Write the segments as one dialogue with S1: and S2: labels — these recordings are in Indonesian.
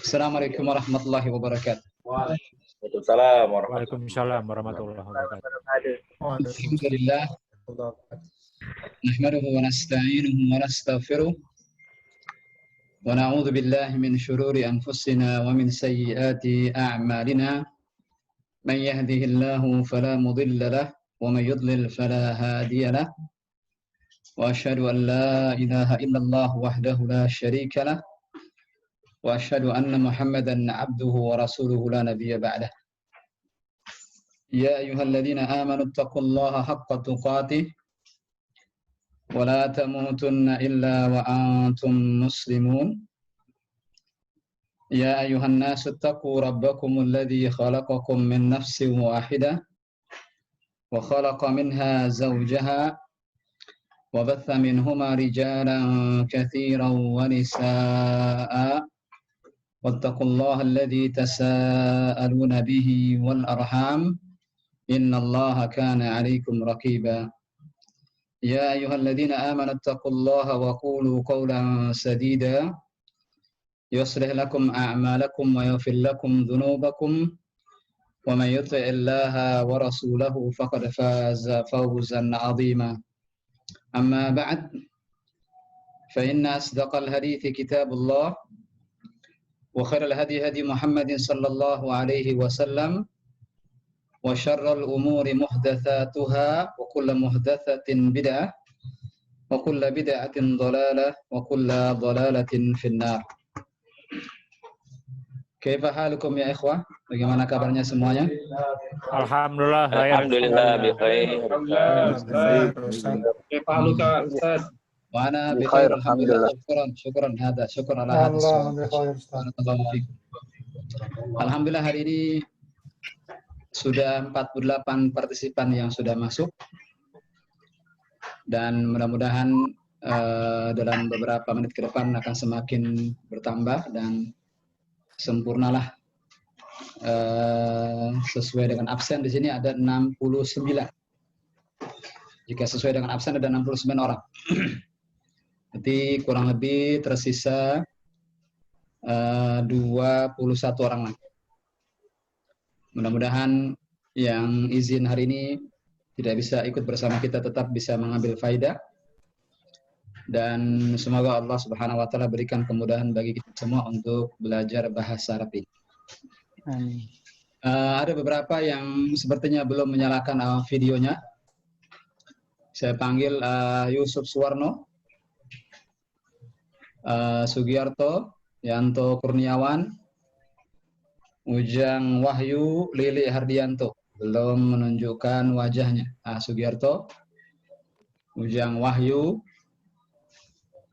S1: Assalamualaikum warahmatullahi wabarakatuh.
S2: Waalaikumsalam
S3: Waalaikumsalam warahmatullahi wabarakatuh.
S1: Alhamdulillah. Nahmaduhu wa nasta'inuhu wa nastaghfiruh. Wa na'udzu billahi min shururi anfusina wa min sayyiati a'malina. Man yahdihillahu fala mudilla lahu wa man yudlil fala hadiya lahu. Wa asyhadu an la ilaha illallah wahdahu la syarika lahu. Wa asyhadu anna Muhammadan 'abduhu wa rasuluhu la nabiyya ba'dah. Ya ayyuhalladzina amanu taqullaha haqqa tuqatih wa la tamutunna illa wa antum muslimun. Ya ayyuhan nasu taqu rabbakumul ladzi khalaqakum min nafsin wahidah wa khalaqa minha zawjaha wa batha minhuma rijalan katsiran wa nisaa'a wattaqullaha alladzi tasaaluna bihi wal arham innallaha kana 'alaikum raqiba. Ya ayyuhalladzina amanu taqullaha wa qulu qawlan sadida yuslih lakum a'malakum wa yaghfir lakum dhunubakum wa may yuti'illaha wa rasulahu faqad faza fawzan 'azima. Amma ba'd, fa inna asdaqal hadithi kitabullah wa khairal hadi hadi Muhammadin sallallahu alaihi wasallam wa syarrul umuri muhdatsatuha wa kullu muhdatsatin bid'ah wa kullu bid'atin dhalalah wa kullu dhalalatin finnar. Kaifa halukum ya ikhwah? Bagaimana kabarnya semuanya?
S3: Alhamdulillah.
S2: Alhamdulillah bi khair.
S4: Kaifa haluka Ustaz?
S1: Wa ana bi khair alhamdulillah. Syukran hada, syukran ala hadis. Alhamdulillah hari ini sudah 48 partisipan yang sudah masuk, dan mudah-mudahan dalam beberapa menit ke depan akan semakin bertambah dan sempurnalah. Sesuai dengan absen di sini ada 69. Jika sesuai dengan absen ada 69 orang. Berarti kurang lebih tersisa 21 orang lagi. Mudah-mudahan yang izin hari ini tidak bisa ikut bersama kita tetap bisa mengambil faidah, dan semoga Allah Subhanahu wa taala berikan kemudahan bagi kita semua untuk belajar bahasa Arab ini.
S3: Amin.
S1: Ada beberapa yang sepertinya belum menyalakan videonya. Saya panggil Yusuf Suwarno, Sugiarto, Yanto Kurniawan, Ujang Wahyu, Lili Hardianto. Belum menunjukkan wajahnya. Sugiarto, Ujang Wahyu,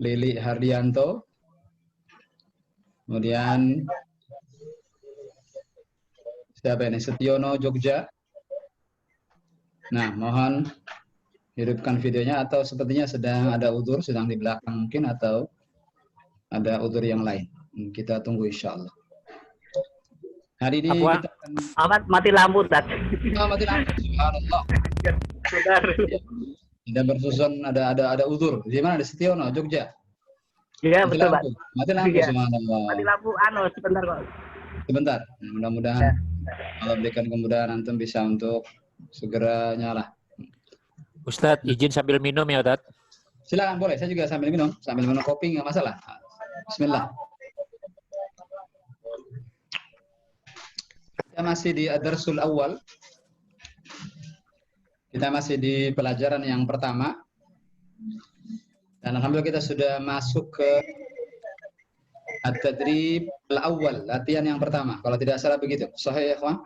S1: Lili Hardianto, kemudian siapa ini? Setiono Jogja. Nah, mohon hidupkan videonya, atau sepertinya sedang ada udzur, sedang di belakang mungkin, atau ada udzur yang lain. Kita tunggu insya Allah. Hari ini kita akan...
S5: mati lampu, Ustaz.
S1: Mati lampu, subhanallah. Tidak bersusun, ada udzur. Di mana? Di Setiono, Jogja.
S5: Iya, betul, Pak.
S1: Mati lampu,
S5: ya.
S1: Subhanallah.
S5: Mati lampu, sebentar kok.
S1: Sebentar. Mudah-mudahan Allah berikan kemudahan antum bisa untuk segera nyala.
S3: Ustadz, izin sambil minum ya, Ustadz.
S1: Silakan, boleh. Saya juga sambil minum kopi, nggak masalah. Bismillah. Kita masih di ad-darsul awal. Kita masih di pelajaran yang pertama. Dan alhamdulillah kita sudah masuk ke at-tadrib al-awwal, latihan yang pertama. Kalau tidak salah begitu. Sahih ya, ikhwan?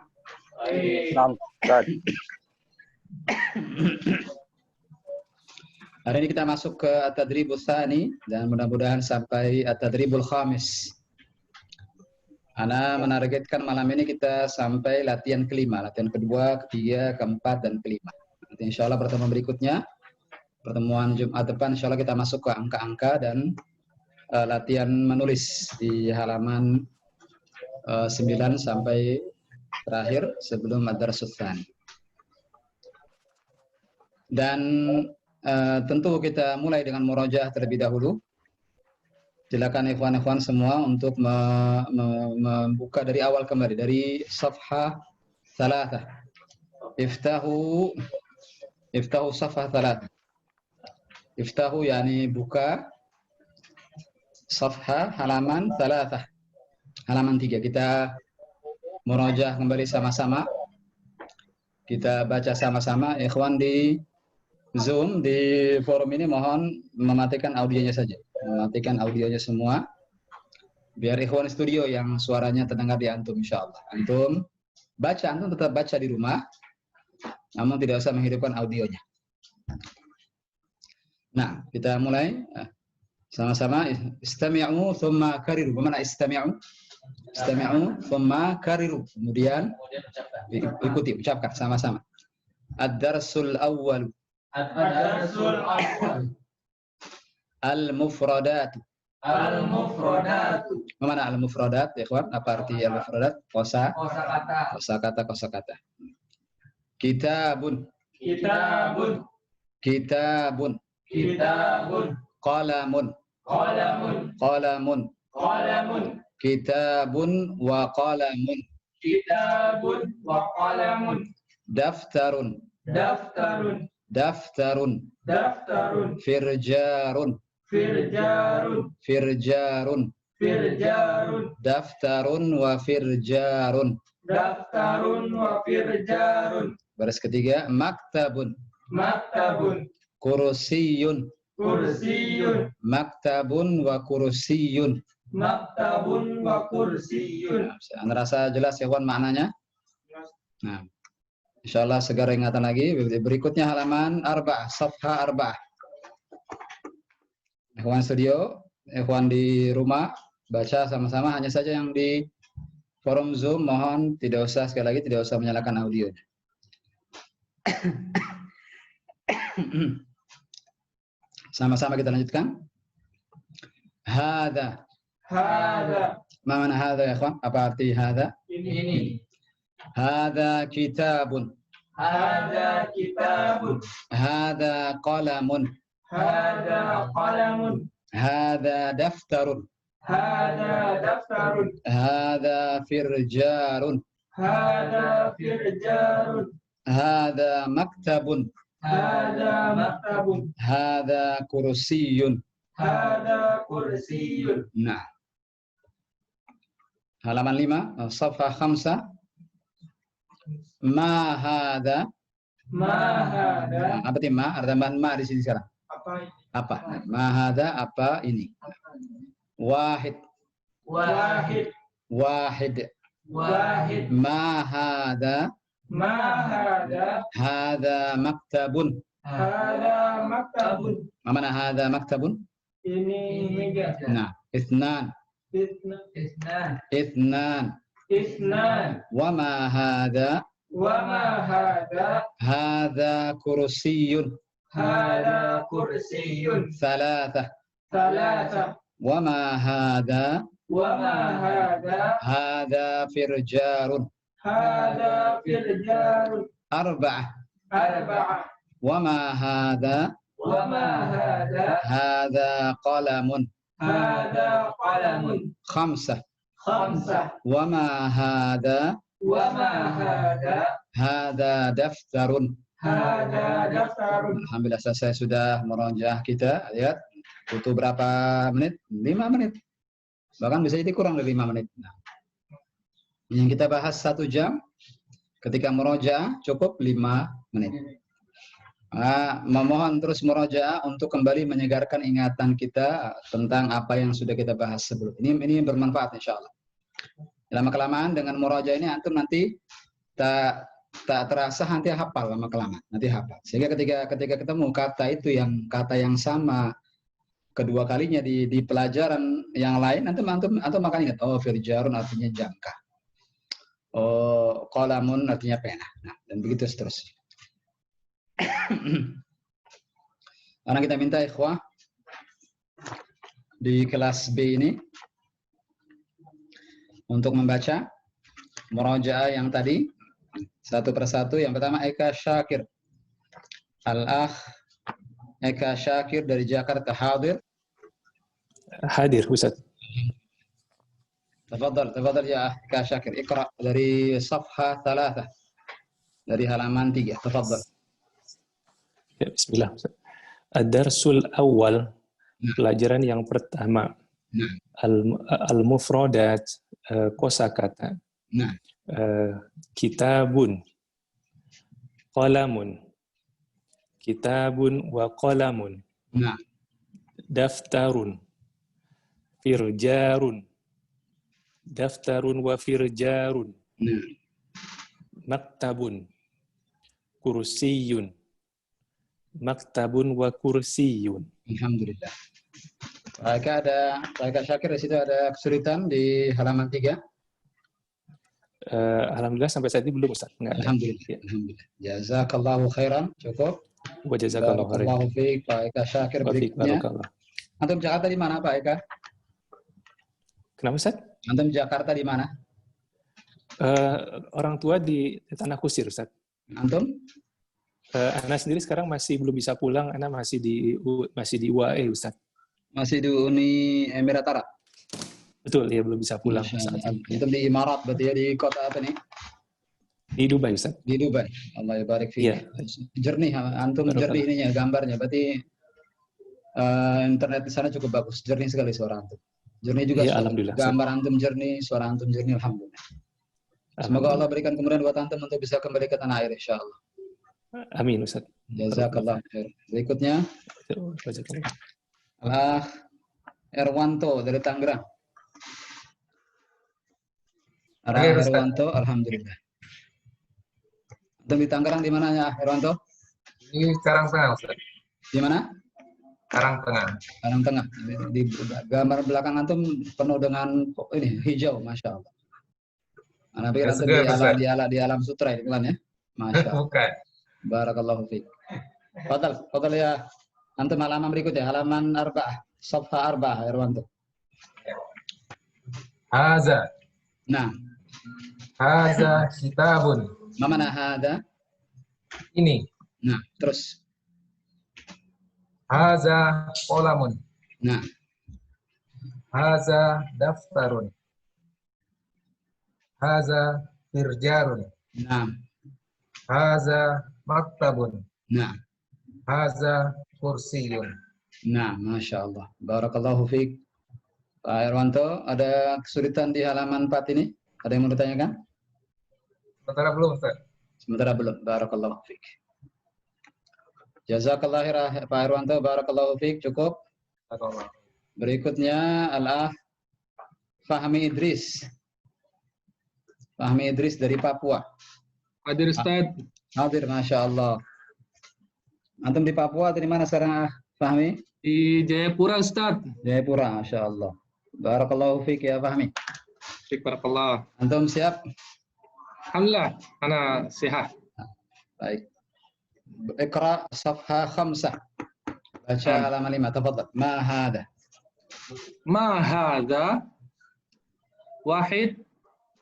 S1: Hari ini kita masuk ke at-tadribul tsani, dan mudah-mudahan sampai at-tadribul khamis. Ana menargetkan malam ini kita sampai latihan kelima, latihan kedua, ketiga, keempat, dan kelima. Nanti insya Allah pertemuan berikutnya, pertemuan Jumat depan, insya Allah kita masuk ke angka-angka dan latihan menulis di halaman 9 sampai terakhir sebelum ad-darsus tsani. Dan tentu kita mulai dengan murojaah terlebih dahulu. Silakan ikhwan-ikhwan semua untuk membuka dari awal kembali, dari safhah 3. Iftahu safhah 3. Iftahu yani buka safhah halaman 3. Halaman 3. Kita murajaah kembali sama-sama. Kita baca sama-sama. Ikhwan di Zoom, di forum ini mohon mematikan audionya saja. Mematikan audionya semua. Biar ikhwan studio yang suaranya terdengar di antum insyaallah. Antum tetap baca di rumah. Namun tidak usah menghidupkan audionya. Nah, kita mulai sama-sama. Istami'u thumma kariru. Bagaimana istami'u? Istami'u thumma kariru. Kemudian ikuti, ucapkan sama-sama. Ad-darsul awwal.
S4: Ad-darsul awwal.
S1: Al-mufradat.
S4: Al-mufradat.
S1: Mana al-mufradat, ya kawan? Apa arti al-mufradat?
S4: Kosakata.
S1: Kosakata. Kitabun.
S4: Kitabun.
S1: Kitabun.
S4: Kitabun.
S1: Qalamun.
S4: Qalamun.
S1: Qalamun.
S4: Qalamun.
S1: Kitabun wa qalamun.
S4: Kitabun wa qalamun.
S1: Daftarun.
S4: Daftarun.
S1: Daftarun.
S4: Daftarun.
S1: Firjarun.
S4: Firjarun.
S1: Firjarun.
S4: Firjarun.
S1: Daftarun wa firjarun.
S4: Daftarun wa firjarun.
S1: Baris ketiga, maktabun.
S4: Maktabun.
S1: Kursiyun.
S4: Kursiyun.
S1: Maktabun wa kursiyun.
S4: Maktabun wa kursiyun.
S1: Anda rasa jelas ya kawan maknanya? Nah, insyaallah segar ingatan lagi. Berikutnya halaman 4, safha 4. Ikhwan studio, ikhwan di rumah baca sama-sama. Hanya saja yang di forum Zoom mohon tidak usah, sekali lagi tidak usah menyalakan audionya. Sama-sama kita lanjutkan. Hada.
S4: Hada.
S1: Mana hada ya kawan? Apa arti hada?
S4: Ini.
S1: Hada kitabun.
S4: Hada kitabun.
S1: Hada qalamun.
S4: Hada qalamun.
S1: Hada daftarun.
S4: Hada daftarun.
S1: Hada firjarun.
S4: Hada firjarun.
S1: Hada maktabun.
S4: Hada maktabun.
S1: Hada kursiyun.
S4: Hada kursiyun.
S1: Nah. Halaman 5, safha 5. Ma hada.
S4: Ma hada.
S1: Apa arti ma? Ada tambahan ma di sini sekarang.
S4: Apa ini?
S1: Apa? Ma hada apa ini? Wahid.
S4: Wahid.
S1: Wahid.
S4: Wahid.
S1: Ma hada.
S4: Ma hada.
S1: Hada maktabun.
S4: Hada maktabun.
S1: Mana hada maktabun?
S4: Ini meja.
S1: Nah, ithnan.
S4: Isnan.
S1: Ithnan.
S4: Isnan.
S1: Wa ma hada.
S4: Wa ma hada.
S1: Hada kursiyun.
S4: Hada kursiyun.
S1: Thalatha.
S4: Thalatha.
S1: Wa ma hada.
S4: Wa ma hada.
S1: Hada firjarun.
S4: Hada firjarun.
S1: Arba'ah.
S4: Arba'ah.
S1: Wa ma hada.
S4: Wa ma hada.
S1: Hada qalamun.
S4: Hada qalamun.
S1: Khamsah.
S4: Khamsah.
S1: Wa ma hada.
S4: Wa ma hada.
S1: Hada daftarun.
S4: Hada daftarun.
S1: Alhamdulillah selesai sudah merajaah kita. Lihat butuh berapa menit? 5 menit. Bahkan bisa jadi kurang dari 5 menit. Nah, yang kita bahas 1 jam, ketika merajaah cukup 5 menit. Memohon terus merajaah untuk kembali menyegarkan ingatan kita tentang apa yang sudah kita bahas sebelum ini bermanfaat insyaallah. Lama-kelamaan dengan murajaah ini antum nanti tak terasa nanti hafal lama-kelamaan, nanti hafal. Sehingga ketika ketemu kata yang sama kedua kalinya di pelajaran yang lain, antum akan ingat, oh firjarun artinya jangka. Oh qalamun artinya pena. Nah, dan begitu seterusnya. Karena kita minta ikhwah di kelas B ini untuk membaca murajaah yang tadi satu persatu. Yang pertama Eka Syakir, Al-Akh Eka Syakir dari Jakarta hadir.
S6: Hadir, Ustaz.
S1: Tafadhal ya Kak Syakir. Iqra dari safha 3. Dari halaman 3. Tafadhal.
S6: Ya, bismillah. Ustaz. Ad-darsul awal, pelajaran yang pertama. Al-mufradat, kosakata.
S1: Nah,
S6: Kitabun, qalamun. Kitabun wa qalamun.
S1: nah,
S6: Daftarun, firjarun. Daftarun wa firjarun.
S1: nah.
S6: Maktabun, kursiyun. Maktabun wa kursiyun.
S1: Alhamdulillah. Kak Syakir di situ ada kesulitan di halaman 3.
S6: Alhamdulillah sampai saat ini belum, Ustaz. Nggak ada.
S1: Alhamdulillah.
S6: Ya.
S1: Alhamdulillah. Jazakallahu khairan. Cukup.
S6: Wa jazakallahu khairan.
S1: Barakallahu fiik Pak Eka Syakir.
S6: Wa fiik
S1: Berikutnya.
S6: barakallah.
S1: Antum Jakarta di mana Pak Eka?
S6: Kenapa, Ustaz?
S1: Antum Jakarta di mana?
S6: Orang tua di Tanah Kusir, Ustaz.
S1: Antum?
S6: Anak sendiri sekarang masih belum bisa pulang, anak masih di UAE, Ustaz.
S1: Masih di Uni Emirat Arab?
S6: Betul, ya belum bisa pulang
S1: Masya
S6: saat
S1: Allah.
S6: ini.
S1: Itu di Imarat berarti ya, di kota apa nih?
S6: Di Dubai, Ustaz.
S1: Di Dubai. Allah barik fiik.
S6: Iya.
S1: Jernih, antum
S6: Barakallah.
S1: jernih ininya gambarnya. Berarti internet di sana cukup bagus, jernih sekali suara antum. Jernih juga
S6: Iya,
S1: suara.
S6: alhamdulillah.
S1: Gambar antum jernih, suara antum jernih, alhamdulillah. Semoga Allah berikan kemudahan buat antum untuk bisa kembali ke tanah air insyaallah.
S6: Amin, Ustaz.
S1: Jazakallah khair. Berikutnya
S6: Jazakallah.
S1: Al Erwanto dari Tangerang. Erwanto, alhamdulillah. Antum di Tangerang di mana ya, Erwanto?
S7: Di Karangtengah, Ustaz.
S1: Di mana?
S7: Karangtengah.
S1: Karangtengah. Di gambar belakang antum penuh dengan ini hijau, masya Allah. Anak pikir
S7: Ya,
S1: antum
S7: segar, Ustaz.
S1: di alam sutra itu kan ya, masya Allah.
S7: Bukan.
S1: Barakallahu fiik. Fadal ya. Antum halaman berikutnya, halaman 4, safha 4, Erwanto.
S7: Haza.
S1: Nah,
S7: Haza kitabun.
S1: mana hada?
S7: Ini.
S1: Nah, terus.
S7: Haza qalamun.
S1: Nah,
S7: Haza daftarun. Haza firjarun.
S1: nah,
S7: Haza maktabun.
S1: nah,
S7: Haza kursiyun.
S1: nah, masya Allah. Barakallahu fiik. Pak Erwanto, ada kesulitan di halaman 4 ini? Ada yang mau ditanyakan?
S7: Sementara belum, Ustaz.
S1: Sementara belum. Barakallahu fiik. Jazakallah khair Pak Erwanto, barakallahu fiik. Cukup.
S7: Barakallah.
S1: Berikutnya Al-Ah Fahmi Idris. Fahmi Idris dari Papua.
S8: Hadir Ustaz.
S1: Hadir, masya Allah. Antum di Papua atau di mana sekarang, Fahmi?
S8: Di Jayapura Ustaz.
S1: Jayapura, masya Allah. Barakallahu fiik ya Fahmi.
S8: Barakallah.
S1: Antum siap?
S8: Alhamdulillah, ana sehat.
S1: Baik. Iqra safha 5. Baca halaman 5. Tafadhal. Ma hada?
S8: Ma hadza wahid.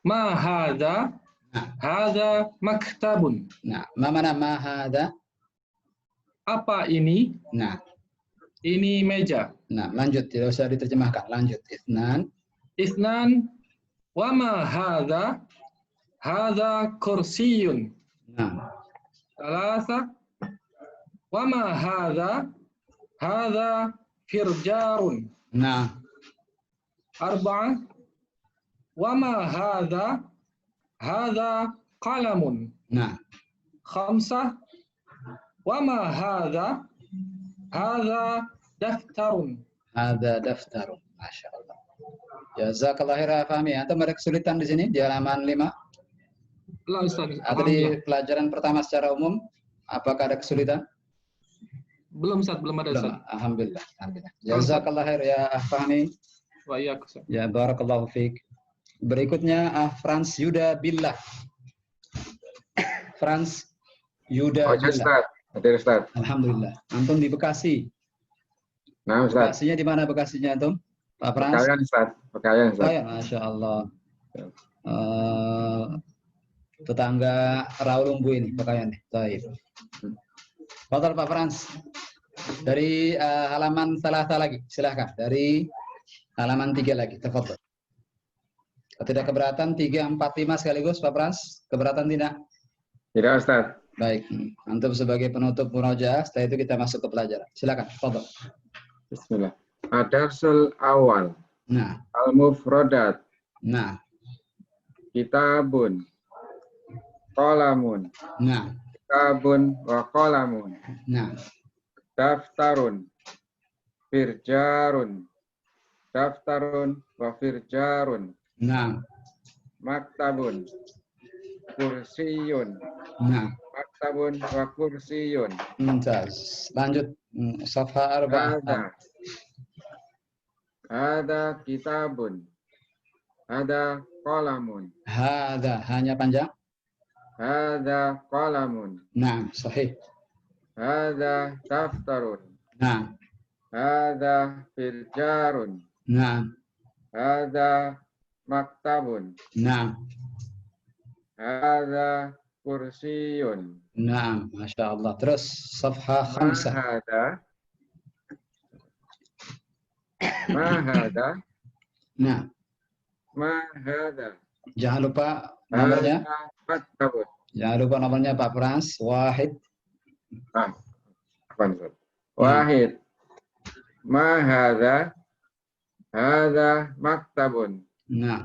S8: Ma hadza? Hadza maktabun.
S1: Nah, ma mana ma hada?
S8: Apa ini?
S1: Nah,
S8: Ini meja.
S1: nah, lanjut, tidak usah diterjemahkan. Lanjut. Itsnan.
S8: Isnan. Wa ma hadza? Hadza kursiyun.
S1: Nah,
S8: Salasa. Wa ma hadza? Hadza firjarun.
S1: nah,
S8: Arba'ah. Wa ma hadza? Hadza qalamun.
S1: nah,
S8: Khamsah. Wa ma hadza? Hadza daftarun.
S1: ada daftar. Masya Allah. Jazakallah khairan Fahmi. Antum ada kesulitan di sini di halaman 5
S8: Allah Ustaz.
S1: atau di pelajaran pertama secara umum? Apakah ada kesulitan?
S8: Belum Ustaz, belum ada Ustaz.
S1: Belum. Alhamdulillah. Alhamdulillah. Jazakallah khair ya Fahmi.
S8: Wa iyyakum Ustaz.
S1: Ya, barakallahu fiik. Berikutnya Frans Yuda Billah. Frans Yuda
S2: Hadir
S1: Billah.
S2: Ustaz. Hadir Ustaz.
S1: Alhamdulillah. Antum di Bekasi.
S2: Nah Ustaz.
S1: Bekasinya di mana Bekasinya antum? Pak Frans?
S2: Pekalian Ustaz. Pekalian Ustaz.
S1: Oh ya, masya Allah. Tetangga Rawalumbu ini pakaian nih. Baik. Fadhal Pak Frans. Dari halaman salah lagi. Silahkan. Dari Halaman 3 lagi, tafadhol. Tidak keberatan 3, 4, 5 sekaligus, Pak Frans? Keberatan tidak?
S2: Tidak, Ustaz.
S1: Baik, antum sebagai penutup murojaah, setelah itu kita masuk ke pelajaran. Silakan, tafadhol.
S2: Bismillah. Adarsul awal.
S1: Nah,
S2: Al-mufradat.
S1: nah,
S2: Kitabun. Qalamun.
S1: nah,
S2: Kitabun wa qalamun.
S1: nah,
S2: Daftarun. Firjarun. Daftarun wa firjarun.
S1: nah,
S2: Maktabun. Kursiyun.
S1: nah.
S2: Maktabun wa kursiyun.
S1: Mumtaz. Lanjut, safha 4.
S2: Ada kitabun. Ada qalamun.
S1: Hada, hanya panjang.
S2: Ada qalamun.
S1: Nah, sahih.
S2: Ada daftarun.
S1: Nah,
S2: Ada firjarun.
S1: nah,
S2: Ada maktabun.
S1: nah,
S2: Ada kursiyun.
S1: nah, Masya Allah. Terus, safha 5.
S2: Mahada.
S1: Nah,
S2: Mahada.
S1: jangan lupa nomornya.
S2: Maktabun.
S1: Jangan lupa nomornya Pak Frans. Wahid.
S2: Apa nih? Wahid. Mahada. Hada maktabun.
S1: Nah,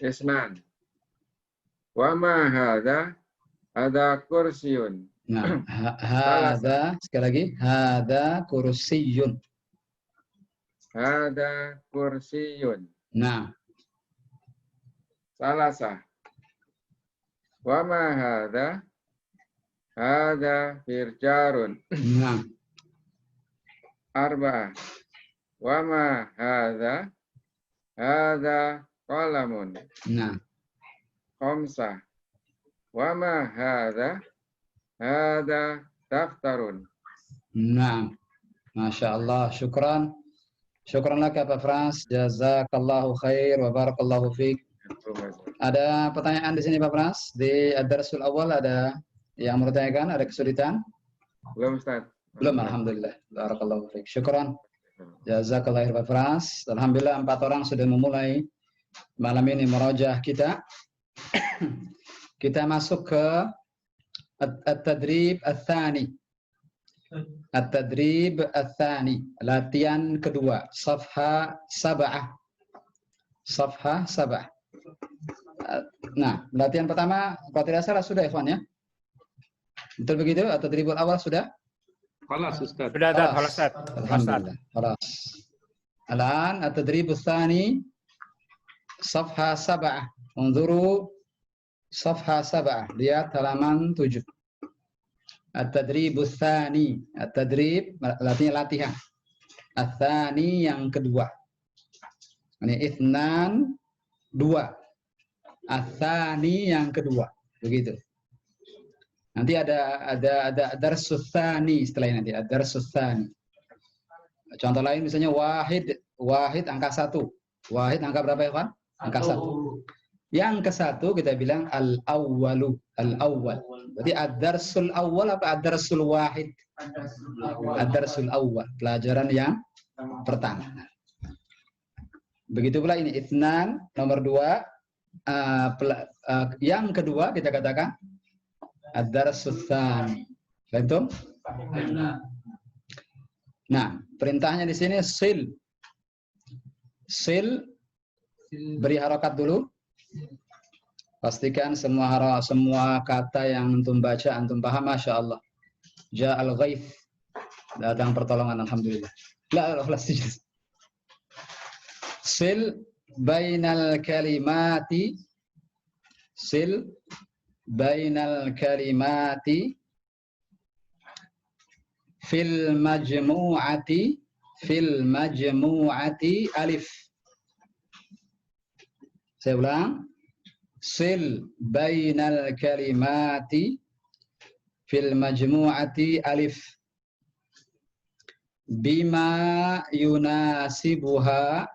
S2: Isnan. Wa mahada. Ada kursiyun.
S1: nah, hada, sekali lagi. Hada kursiyun.
S2: Ada kursiyun.
S1: Nah,
S2: Salasah. Wa mahada. Ada firjarun.
S1: nah,
S2: Arba'ah. Wa ma hadza? Hadza qalamun.
S1: nah,
S2: Khamsah. Wa ma hadza? Hadza daftarun.
S1: nah. Masya Allah. Syukran. Syukran laka Pak Frans. Jazakallahu khair wa barakallahu fiik. Ada pertanyaan di sini Pak Frans? Di ad-darsul awal ada yang bertanyakan, ada kesulitan?
S2: Belum, Ustaz.
S1: Belum, alhamdulillah. Barakallahu fiik. Syukran. Jazakallahu khair Pak Frans. Alhamdulillah 4 orang sudah memulai malam ini murojaah kita. Kita masuk ke at-tadrib ats-tsani. At-tadrib ats-tsani, latihan kedua, safha 7. Safha 7. Nah, latihan pertama kalau tidak salah sudah ikhwan ya. Betul begitu? At-tadribul awal sudah?
S8: Khalas, Ustaz.
S3: Sudah, Ustaz.
S1: Alhamdulillah. Khalas. Al-an at-tadribul tsani safha 7. Unzuru safha 7. Lihat halaman 7. At-tadribul tsani. At-tadrib latihan. Ats-tsani yang kedua. Ini itsnan 2. Ats-tsani yang kedua. Begitu. Nanti ada darsus tsani setelah ini nanti ada darsus tsani. Contoh lain misalnya wahid angka 1. Wahid angka berapa ya, Pak? Angka 1. Yang ke-1 kita bilang al-awwalu, al-awwal. Berarti ad-darsul awwal apa ad-darsul wahid? Ad-darsul awwal, pelajaran yang pertama. Begitu pula ini itsnan nomor 2. Yang kedua kita katakan ad-darsus tsani. Paham? Nah, perintahnya di sini sil. Sil beri harokat dulu. Pastikan semua kata yang antum baca antum paham, Masya Allah. Ja'al ghaith, datang pertolongan, alhamdulillah. La sil bainal kalimati, sil bainal kalimati fil majmu'ati alif. Saya ulang. Sil bainal kalimati fil majmu'ati alif. Bima yunasibuha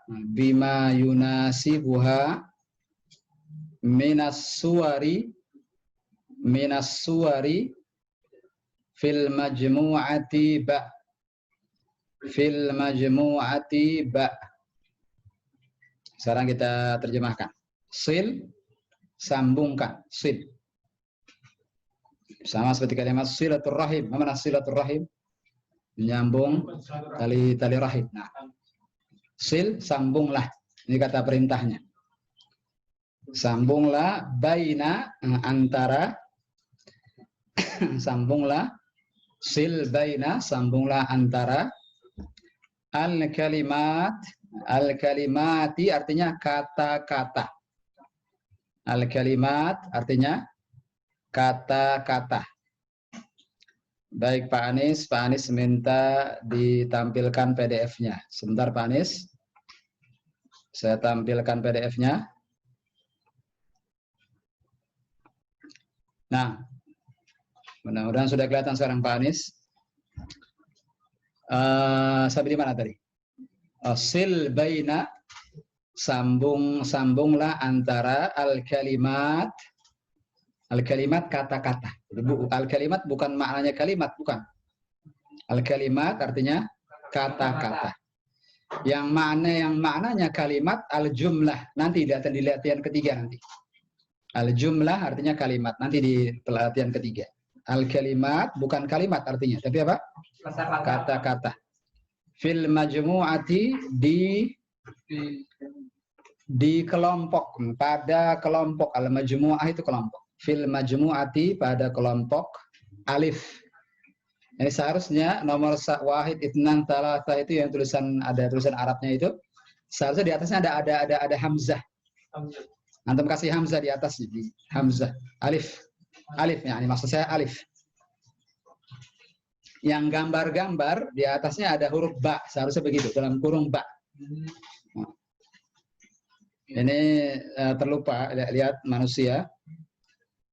S1: minas suwari fil majmu'ati ba. Fil majmu'ati ba. Sekarang kita terjemahkan. Sil, sambungkan. Sil. Sama seperti kalimat silaturrahim. Apa makna silaturrahim? Menyambung tali rahim. Nah, sil, sambunglah. Ini kata perintahnya. Sambunglah baina, antara. Sambunglah. Sil baina, sambunglah antara. Al-kalimat. Al-kalimati artinya kata-kata. Al-kalimat artinya kata-kata. Baik Pak Anies minta ditampilkan PDF-nya. Sebentar Pak Anies. Saya tampilkan PDF-nya. Nah, mudah-mudahan sudah kelihatan sekarang Pak Anies. Sampai di mana tadi? Sil baina, sambunglah antara al-kalimat. Al-kalimat kata-kata. Al-kalimat bukan maknanya kalimat, bukan. Al-kalimat artinya kata-kata. Yang maknanya kalimat al-jumlah. Nanti di latihan ketiga nanti. Al-jumlah artinya kalimat. Nanti di latihan ketiga. Al-kalimat bukan kalimat artinya, tapi apa? Kata-kata. Fil majmu'ati di kelompok, pada kelompok. Al-majmu'ah itu kelompok. Fil majmu'ati pada kelompok alif. Ini seharusnya nomor wahid itnan talatha itu yang ada tulisan Arabnya itu seharusnya di atasnya ada hamzah. Antum kasih hamzah di atasnya, di hamzah alif. Alif ya, ini maksud saya alif. Yang gambar-gambar di atasnya ada huruf ba, seharusnya begitu dalam kurung ba. Ini terlupa, lihat manusia.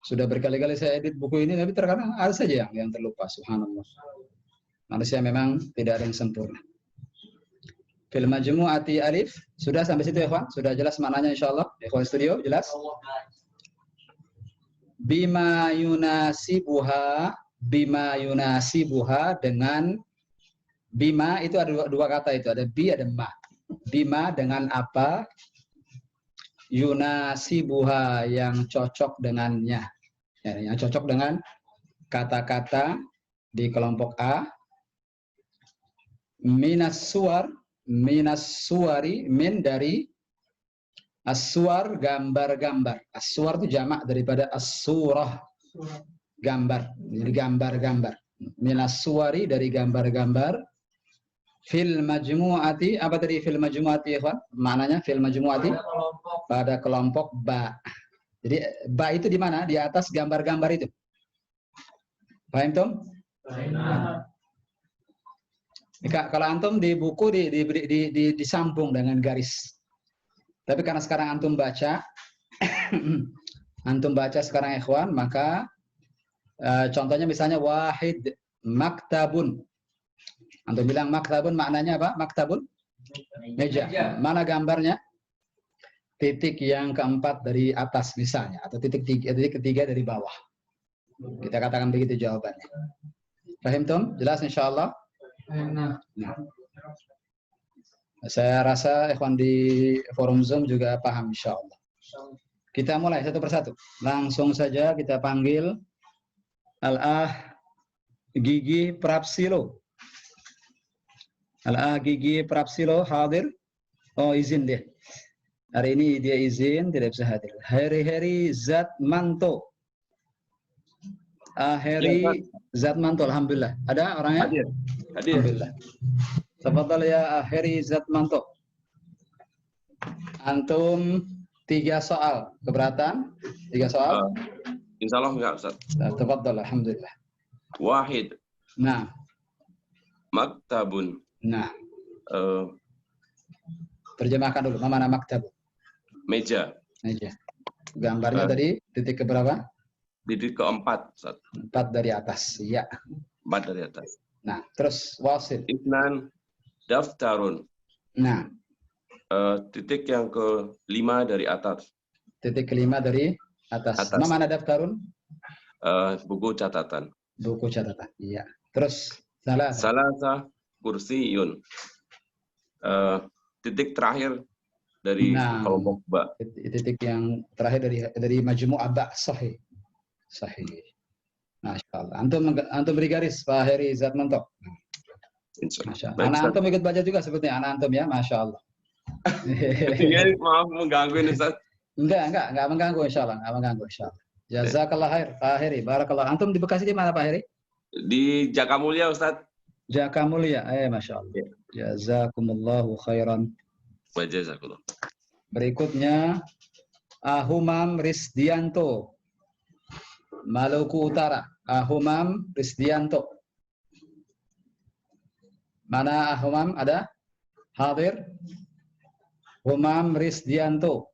S1: Sudah berkali-kali saya edit buku ini, tapi terkadang ada saja yang terlupa, subhanallah. Manusia memang tidak ada yang sempurna. Fil majmu'ati alif, sudah sampai situ ya, Ikhwan? Sudah jelas maknanya insyaallah? Ikhwan studio, jelas? Bima yunasibuha dengan bima itu ada dua kata itu, ada bi ada ma. Bima dengan apa? Yunasibuha yang cocok dengannya. Ya, yang cocok dengan kata-kata di kelompok A. Minas suwari, min dari as-suwar, gambar-gambar. As-suwar itu jamak daripada as-surah, gambar. Jadi gambar-gambar. Minas suwari dari gambar-gambar. Fil majmu'ati, apa tadi fil majmu'ati ya, Ikhwan? Maknanya fil majmu'ati pada kelompok ba. Jadi ba itu di mana? Di atas gambar-gambar itu. Paham, Tom? Kalau antum di buku disambung dengan garis. Tapi karena sekarang antum baca sekarang ikhwan, maka contohnya misalnya wahid maktabun. Antum bilang maktabun maknanya apa? Maktabun? Meja. Mana gambarnya? Titik yang keempat dari atas misalnya, atau titik ketiga dari bawah. Kita katakan begitu jawabannya. Paham, Tom? Jelas insyaallah? Nah. Saya rasa ikhwan di forum Zoom juga paham insyaallah. Kita mulai satu persatu. Langsung saja kita panggil Al-Ah Gigi Prapsilo. Al-Ah Gigi Prapsilo hadir? Oh, izin dia. Hari ini dia izin, tidak bisa hadir. Heri Zatmanto. Heri Zatmanto, alhamdulillah. Ada orangnya?
S9: Hadir.
S1: Alhamdulillah. Tafadhal ya Heri Zatmanto. Antum 3 soal. Keberatan? 3 soal?
S9: Insya Allah enggak, Ustaz.
S1: Tafadhal, alhamdulillah.
S9: Wahid.
S1: Nah.
S9: Maktabun.
S1: Nah. Terjemahkan dulu. Mana maktabun?
S9: Meja.
S1: Meja. Gambarnya tadi titik keberapa?
S9: Titik keempat, Ustaz.
S1: 4 dari atas. Iya.
S9: 4 dari atas.
S1: Nah, terus wasil.
S9: Isnan daftarun.
S1: Nah.
S9: Titik yang ke-5 dari atas.
S1: Titik ke-5 dari atas. Mana daftarun?
S9: Buku catatan.
S1: Buku catatan. Iya. Terus salasa
S9: kursiyun. Titik terakhir dari
S1: Nah,
S9: kelompok ba.
S1: titik yang terakhir dari majmu' ba sahih. Sahih. Masya Allah. Antum beri garis Pak Heri Zat mentok. Masya Allah.
S9: Baik,
S1: Anak
S9: Ustaz.
S1: antum ikut baca juga sepertinya anak antum ya, Masya Allah.
S9: Iya, maaf mengganggu ini, Ustaz.
S1: Enggak mengganggu insya Allah, enggak mengganggu insya Allah. Jazakallah khair, Pak Heri. Barakallah. Antum di Bekasi di mana Pak Heri?
S9: Di Jakamulya, Ustaz.
S1: Jakamulya. Masya Allah. Jazakumullahu khairan.
S9: Wajazakallah.
S1: Berikutnya Ahumam Risdianto, Maluku Utara. Ahumam Risdianto. Mana Ahumam ada? Hadir. Humam Risdianto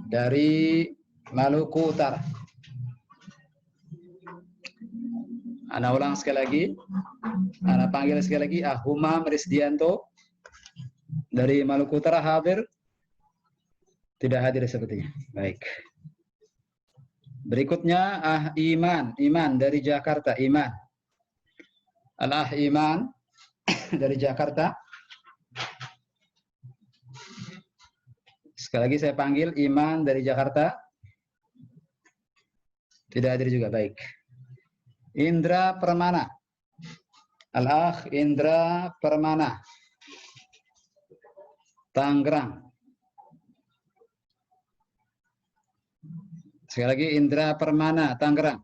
S1: dari Maluku Utara. Ana ulang sekali lagi. Ana panggil sekali lagi. Ahumam Risdianto dari Maluku Utara hadir? Tidak hadir sepertinya. Baik. Berikutnya Iman dari Jakarta. Iman. Iman dari Jakarta. Sekali lagi saya panggil Iman dari Jakarta. Tidak hadir juga. Baik. Indra Permana. Indra Permana. Tangerang. Sekali lagi Indra Permana, Tangerang.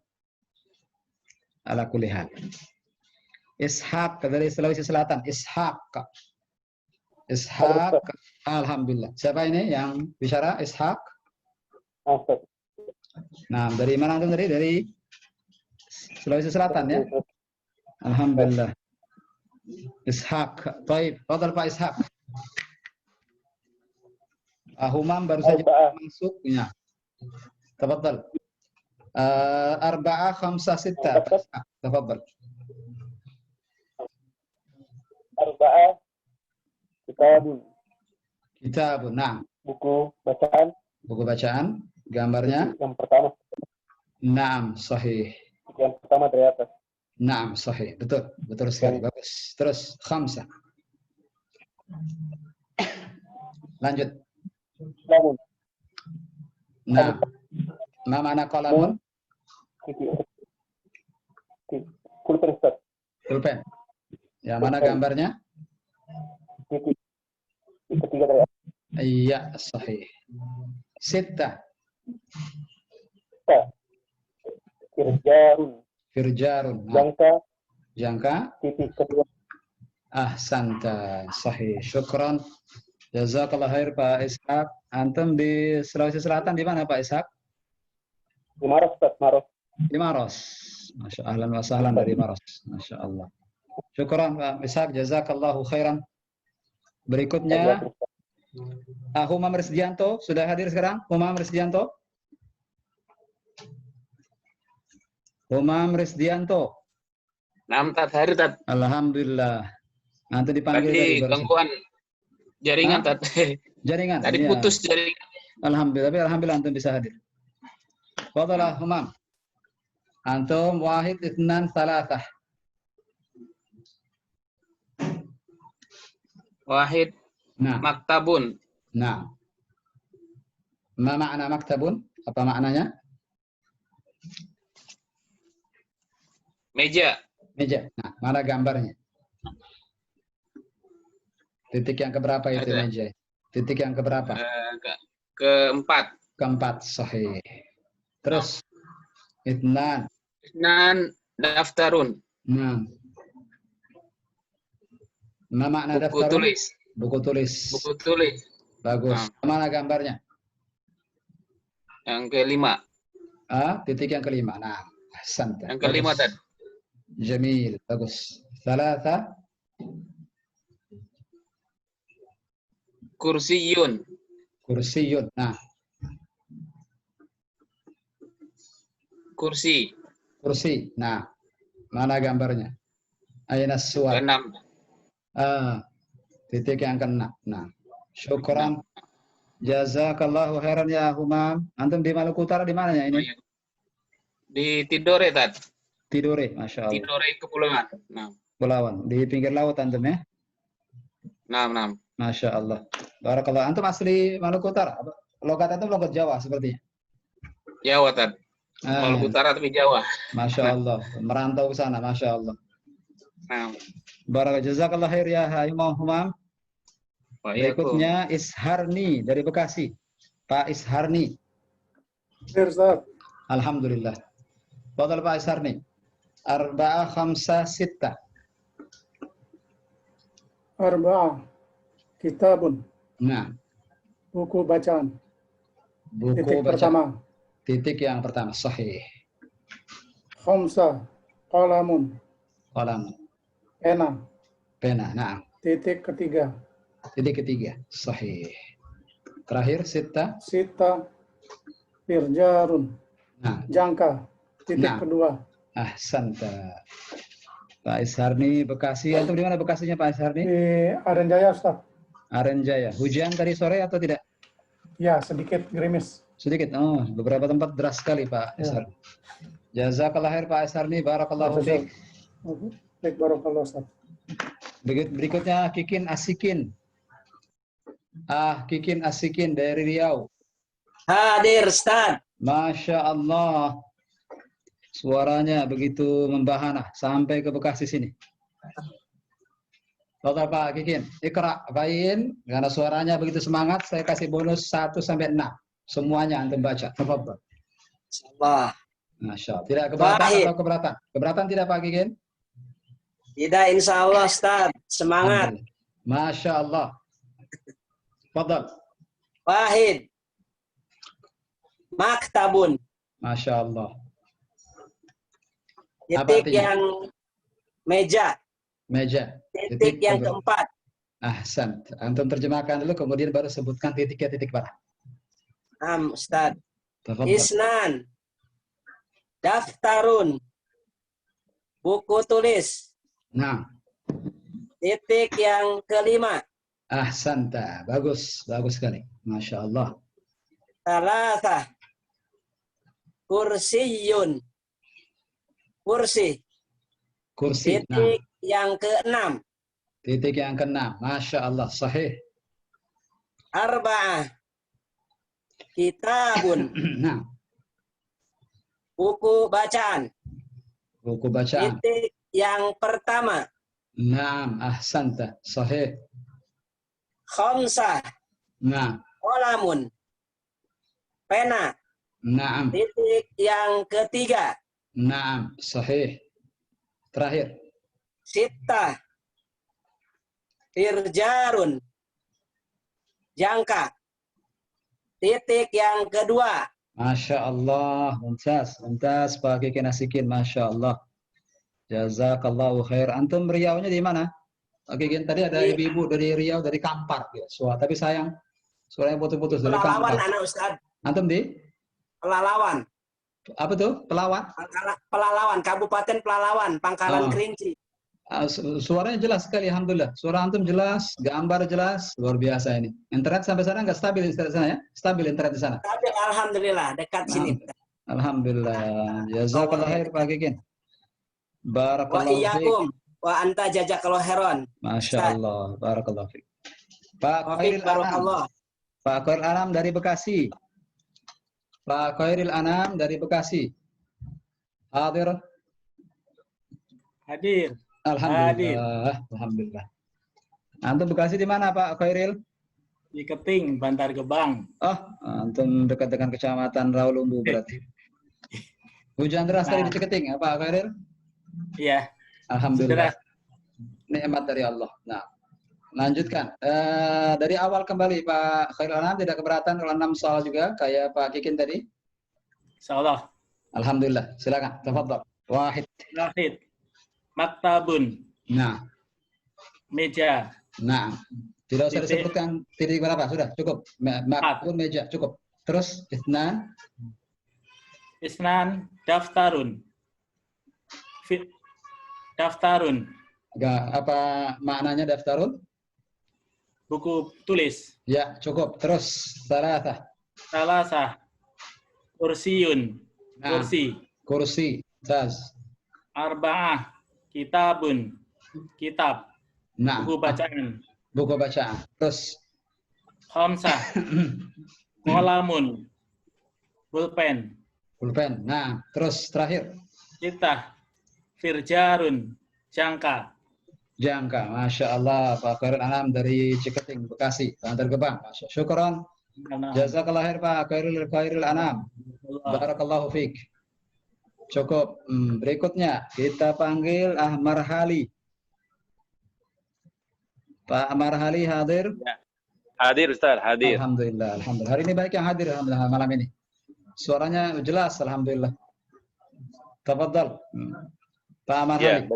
S1: Ala kulli hal. Ishaq dari Sulawesi Selatan. Ishaq. Alhamdulillah. Siapa ini yang bicara? Ishaq. Nah, dari mana antum tadi? Dari Sulawesi Selatan ya. Alhamdulillah. Ishaq. Baik, fadhal Pak Ishaq. Ahumam baru saja masuk ya. Tafadhal. 4 5 6. Tafadhal.
S10: 4
S1: Kitabun. Nah.
S10: buku bacaan.
S1: Buku bacaan. Gambarnya?
S10: Yang pertama.
S1: Naam, sahih.
S10: Yang pertama dari atas.
S1: Naam, sahih. Betul. Betul sekali. Bagus. Terus 5. Lanjut.
S10: Namun.
S1: Nah. Ma mana qalamun?
S10: Pulpen, Ustaz.
S1: Pulpen. Ya, mana gambarnya?
S10: Ketiga dari atas.
S1: Iya, sahih. 6. Firjarun. Nah. Jangka.
S10: Titik kedua.
S1: Ahsanta. Sahih. Syukran. Jazakallah khair Pak Ishaq. Antum di Sulawesi Selatan di mana Pak Ishaq?
S10: Di Maros, Ustaz. Maros.
S1: Di Maros. Masya Allah. Ahlan wa sahlan dari Maros. Masya Allah. Syukran Pak Ishaq. Jazakallahu khairan. Berikutnya Humam Risdianto. Sudah hadir sekarang? Humam Risdianto. Humam Risdianto.
S11: Nam tat hari tat.
S1: Alhamdulillah. Nanti dipanggil
S11: tadi gangguan jaringan tat.
S1: Jaringan.
S11: Tadi
S1: iya.
S11: putus jaringan.
S1: Alhamdulillah. Tapi alhamdulillah antum bisa hadir. Fadhalah Humam. Antum 1 2 3.
S11: Wahid.
S1: Nah.
S11: Maktabun.
S1: Nah. Ma makna maktabun? Apa maknanya?
S11: Meja.
S1: Meja. Nah, mana gambarnya? Titik yang keberapa itu
S11: Ada.
S1: meja? Titik yang keberapa?
S11: Keempat.
S1: Keempat, sahih. Terus, itnan.
S11: Daftarun.
S1: Nah. Ma makna
S11: Buku
S1: daftarun?
S11: tulis.
S1: Buku tulis.
S11: Buku tulis.
S1: Bagus. Mana gambarnya?
S11: Yang kelima.
S1: Titik yang kelima. Nah, ahsanta.
S11: Yang kelima
S1: Bagus.
S11: tadi.
S1: Jamil, bagus. 3.
S11: Kursiyun.
S1: Kursiyun. Nah,
S11: kursi.
S1: kursi. Nah, mana gambarnya? Aina suwar.
S11: Keenam.
S1: Titik yang kena. Nah, syukran. Jazakallahu khairan ya Humam. Antum di Maluku Utara di mananya ini?
S11: Di Tidore tat.
S1: Tidore, Masya Allah.
S11: Tidore Kepulauan. Nah.
S1: Pulauan. Di pinggir laut antum ya?
S11: Nah.
S1: Masya Allah. Barakallah. Antum asli Maluku Utara? Logat antum logat Jawa sepertinya?
S11: Jawa, Tad. Maluku Utara tapi Jawa.
S1: Masya Allah. Merantau ke sana, Masya Allah.
S11: Nah.
S1: Barakallah. Jazakallah khair ya Imam. Berikutnya Isharni dari Bekasi. Pak Isharni. Alhamdulillah. Fadal Pak Isharni. 4, 5, 6.
S12: 4. Kitabun.
S1: Nah.
S12: Buku bacaan.
S1: Buku
S12: Titik
S1: bacaan.
S12: pertama.
S1: Titik yang pertama. Sahih.
S12: 5. Qalamun.
S1: Qalam.
S12: Pena.
S1: Pena. Nah.
S12: Titik ketiga.
S1: Titik ketiga. Sahih. Terakhir 6.
S12: 6. Firjarun.
S1: Nah.
S12: Jangka. Titik kedua.
S1: Ahsanta. Pak Isharni Bekasi. Antum di mana Bekasinya Pak Isharni?
S12: Di Arenjaya, Ustaz.
S1: Arenjaya. Hujan tadi sore atau tidak?
S12: Ya, sedikit gerimis.
S1: Sedikit. Oh, beberapa tempat deras sekali Pak Isharni. Jazakallah khair Pak Isharni. Barakallahu fiik.
S12: Baik, barakallah Ustaz.
S1: Berikutnya Kikin Asikin. Kikin Asikin dari Riau.
S13: Hadir, Ustaz.
S1: Masya Allah. Suaranya begitu membahana sampai ke Bekasi sini. Total Pak Kikin, Iqra, bayin, karena suaranya begitu semangat, saya kasih bonus 1 sampai 6. Semuanya antum baca. Tafadhol.
S13: Insyaallah.
S1: Masya Allah. Tidak keberatan atau keberatan? Keberatan tidak Pak Kikin?
S13: Tidak, insya Allah Ustaz. Semangat.
S1: Masya Allah. Tafadhol.
S13: Wahid. Maktabun.
S1: Masya Allah.
S13: Titik yang meja.
S1: Meja.
S13: Titik yang keempat.
S1: Ahsan. Antum terjemahkan dulu, kemudian baru sebutkan titiknya titik mana.
S13: Ustaz.
S1: Tafadhol.
S13: Isnan. Daftarun. Buku tulis.
S1: Nah.
S13: Titik yang kelima.
S1: Ahsanta. Bagus. Bagus sekali. Masya Allah.
S13: Salasah. Kursiyun. Kursi.
S1: Kursi.
S13: Titik yang keenam.
S1: Titik yang keenam. Masya Allah. Sahih.
S13: Arba'ah. Kitabun.
S1: Nah.
S13: Buku bacaan.
S1: Buku bacaan.
S13: Titik yang pertama.
S1: Naam. Ahsanta. Sahih.
S13: Khamsah.
S1: Nah.
S13: Qalamun. Pena.
S1: Naam.
S13: Titik yang ketiga.
S1: Naam. Sahih. Terakhir.
S13: Sittah. Firjarun. Jangka. Titik yang kedua.
S1: Masya Allah. Mumtaz. Mumtaz Pak Kikin Asikin. Masya Allah. Jazakallahu khair. Antum Riau-nya di mana? Pak Kikin, tadi ada ibu-ibu dari Riau, dari Kampar. Ya. Tapi sayang, suaranya putus-putus dari
S13: Pelalawan
S1: Kampar.
S13: anak Ustaz.
S1: Antum di?
S13: Pelalawan.
S1: Apa tuh? Pelawan?
S13: Pelalawan. Kabupaten Pelalawan. Pangkalan Kerinci.
S1: Suaranya jelas sekali, alhamdulillah. Suara antum jelas, gambar jelas, luar biasa ini. Internet sampai sana nggak stabil internet sana ya? Stabil internet di sana.
S13: Stabil, alhamdulillah, dekat sini.
S1: Alhamdulillah. Jazakallah khair Pak Kikin. Barakallahu
S13: Wa iyyakum wa anta jazakallahu khairan.
S1: Masya Allah. Barakallahu fiik. Pak Khairil Anam. Pak Khairil Anam dari Bekasi. Pak Khairil Anam dari Bekasi. Hadir.
S14: Hadir.
S1: Alhamdulillah. Alhamdulillah. Antum Bekasi di mana Pak Khairil?
S14: Di Keting, Bantar Gebang.
S1: Oh, antum dekat dengan Kecamatan Rawalumbu berarti. Hujan deras tadi di Ciketing, ya, Pak Khairil?
S14: Iya.
S1: Alhamdulillah. Nikmat dari Allah. Nah, lanjutkan. Dari awal kembali Pak Khairil Anam, tidak keberatan kalau 6 soal juga kayak Pak Kikin tadi?
S14: Insyaallah.
S1: Alhamdulillah. Silakan. Tafadhol. Wahid.
S14: Wahid. Maktabun.
S1: Nah.
S14: Meja.
S1: Nah. Tidak usah disebutkan titik berapa, sudah cukup. Maktabun, meja, cukup. Terus Isnan.
S14: Isnan daftarun. Daftarun.
S1: Enggak, apa maknanya daftarun?
S14: Buku tulis.
S1: Ya, cukup. Terus salasah.
S14: Salasah. Kursiyun.
S1: Nah,
S14: Kursi.
S1: Kursi. Saz.
S14: Arba'ah. Kitabun. kitab,
S1: Nah,
S14: buku bacaan.
S1: buku bacaan. Terus
S14: Khamsah, qalamun, pulpen.
S1: pulpen. Nah, terus terakhir
S14: Sittah, firjarun, jangka.
S1: jangka. Masya Allah, Pak Khairul Anam dari Ciketing, Bekasi, Bantar Gebang. Syukron. Jazakallah khair Pak Khairul Anam. Barakallahu fiik. Cukup. Berikutnya kita panggil Ahmar Hali. Pak Ahmar Hali hadir?
S15: Hadir Ustaz, hadir.
S1: Alhamdulillah, alhamdulillah. Hari ini banyak yang hadir alhamdulillah malam ini. Suaranya jelas alhamdulillah. Tafadhal. Pak Ahmar
S15: Ya,
S1: Hali.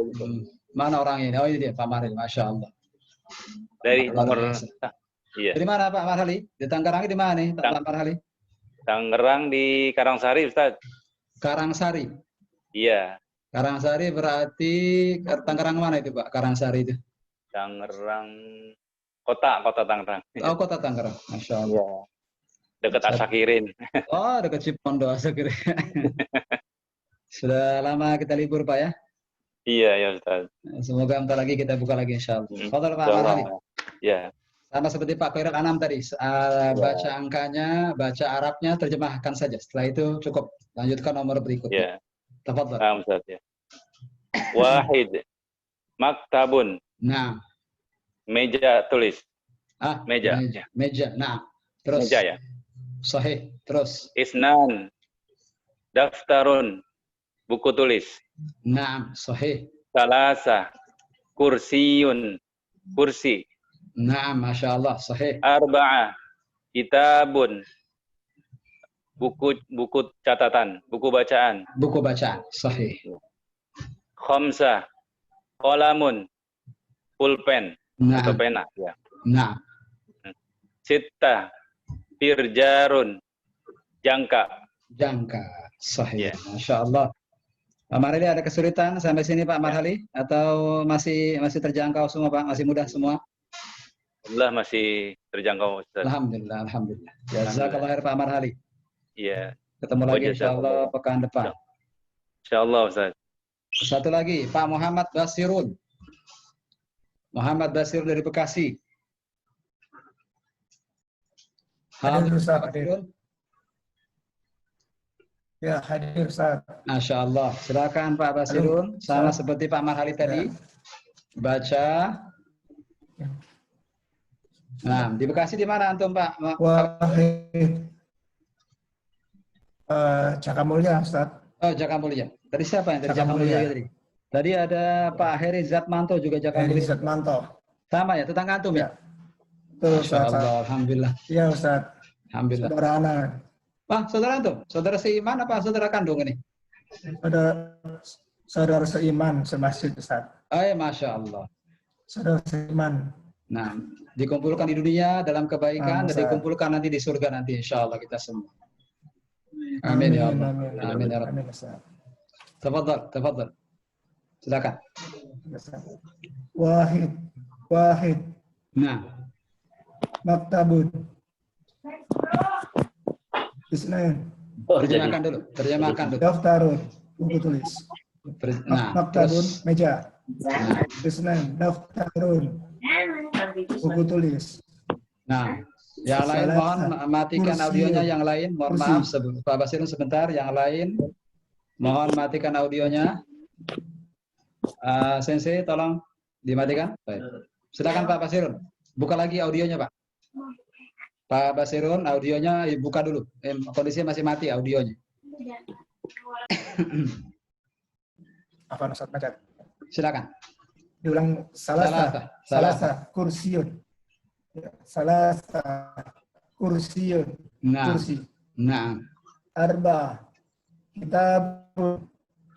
S1: Mana orang ini? Oh ini dia Pak Ahmar Hali, Masya Allah.
S15: Dari nomor iya.
S1: Dari mana Pak Ahmar Hali? Di Tangerang di mana nih Pak Ahmar Hali?
S15: Tangerang di Karangsari Ustaz.
S1: Karangsari.
S15: Iya.
S1: Karangsari berarti Tangerang mana itu Pak? Karangsari itu?
S15: Tangerang kota Tangerang.
S1: Oh kota Tangerang, Masya Allah.
S15: Dekat Asakirin.
S1: Oh dekat Cipondo Asakirin. Sudah lama kita libur Pak ya?
S15: Iya ya Ustaz.
S1: Semoga bentar lagi kita buka lagi insya Allah. Fadhal Pak Ahmar Hali.
S15: Ya.
S1: Sama seperti Pak Khairul Anam tadi, baca angkanya, baca Arabnya, terjemahkan saja. Setelah itu cukup. Lanjutkan nomor berikutnya.
S15: Ya.
S1: Tafadhal.
S15: Nah, Ustaz ya. Wahid. Maktabun.
S1: Nah.
S15: Meja tulis. Meja.
S1: Meja. Nah. Terus.
S15: Meja ya.
S1: Sahih. Terus.
S15: Isnan. Daftarun. Buku tulis.
S1: Nah. Sahih.
S15: Salasa. Kursiyun. Kursi.
S1: Nah. Masya Allah. Sahih.
S15: Arba'ah. Kitabun. Buku catatan. Buku bacaan.
S1: Buku bacaan. Sahih.
S15: Khamsah. Qalamun. Pulpen.
S1: Nah.
S15: Atau pena. Ya.
S1: Nah.
S15: Sittah. Firjarun. Jangka.
S1: Jangka. Sahih.
S15: Ya.
S1: Masya Allah. Pak Marhali ada kesulitan sampai sini Pak Marhali? Atau masih terjangkau semua Pak? Masih mudah semua?
S15: Alhamdulillah masih terjangkau Ustaz.
S1: Alhamdulillah. Alhamdulillah. Jazakallah khair Pak Marhali.
S15: Iya.
S1: Ketemu lagi insya Allah pekan depan.
S15: Insya Allah Ustaz.
S1: Satu lagi Pak Muhammad Basirun. Muhammad Basir dari Bekasi.
S12: Hadir Ustaz, hadir. Ya, hadir Ustaz.
S1: Masya Allah. Silakan Pak Basirun. Sama seperti Pak Marhali tadi. Baca. Nah, di Bekasi di mana antum Pak?
S12: Wahid. Jakamulya Ustaz.
S1: Oh, Jakamulya. Dari siapa yang dari Jakamulya tadi? Tadi ada Pak Heri Zatmanto juga Jakamulya.
S12: Heri Zatmanto.
S1: Sama ya, tetangga antum ya?
S12: Betul,
S1: Masya Allah, Alhamdulillah.
S12: Iya Ustaz.
S1: Alhamdulillah.
S12: Saudara anak.
S1: Wah, saudara antum? Saudara seiman apa saudara kandung ini?
S12: Saudara seiman semasjid Ustaz.
S1: Masya Allah.
S12: Saudara seiman.
S1: Nah, dikumpulkan di dunia dalam kebaikan dan dikumpulkan nanti di surga nanti insya Allah kita semua. Amin ya Allah. Amin ya Rabb. Tafadhal. Silakan.
S12: Wahid.
S1: Nah.
S12: Maktabun. Isnan.
S1: Terjemahkan dulu.
S12: Daftarun. Buku tulis. Maktabun. Meja. Isnan. Daftarun. Buku tulis.
S1: Nah, yang lain mohon matikan audionya. Yang lain mohon maaf Pak Basirun sebentar. Yang lain mohon matikan audionya. Sensei tolong dimatikan. Baik. Silakan Pak Basirun. Buka lagi audionya Pak. Pak Basirun audionya buka dulu. Kondisinya masih mati audionya.
S12: Apa Ustaz Majid?
S1: Silakan.
S12: Diulang salasa kursiun. Salasa kursiun.
S1: Nah.
S12: Kursi.
S1: Nah.
S12: Arba.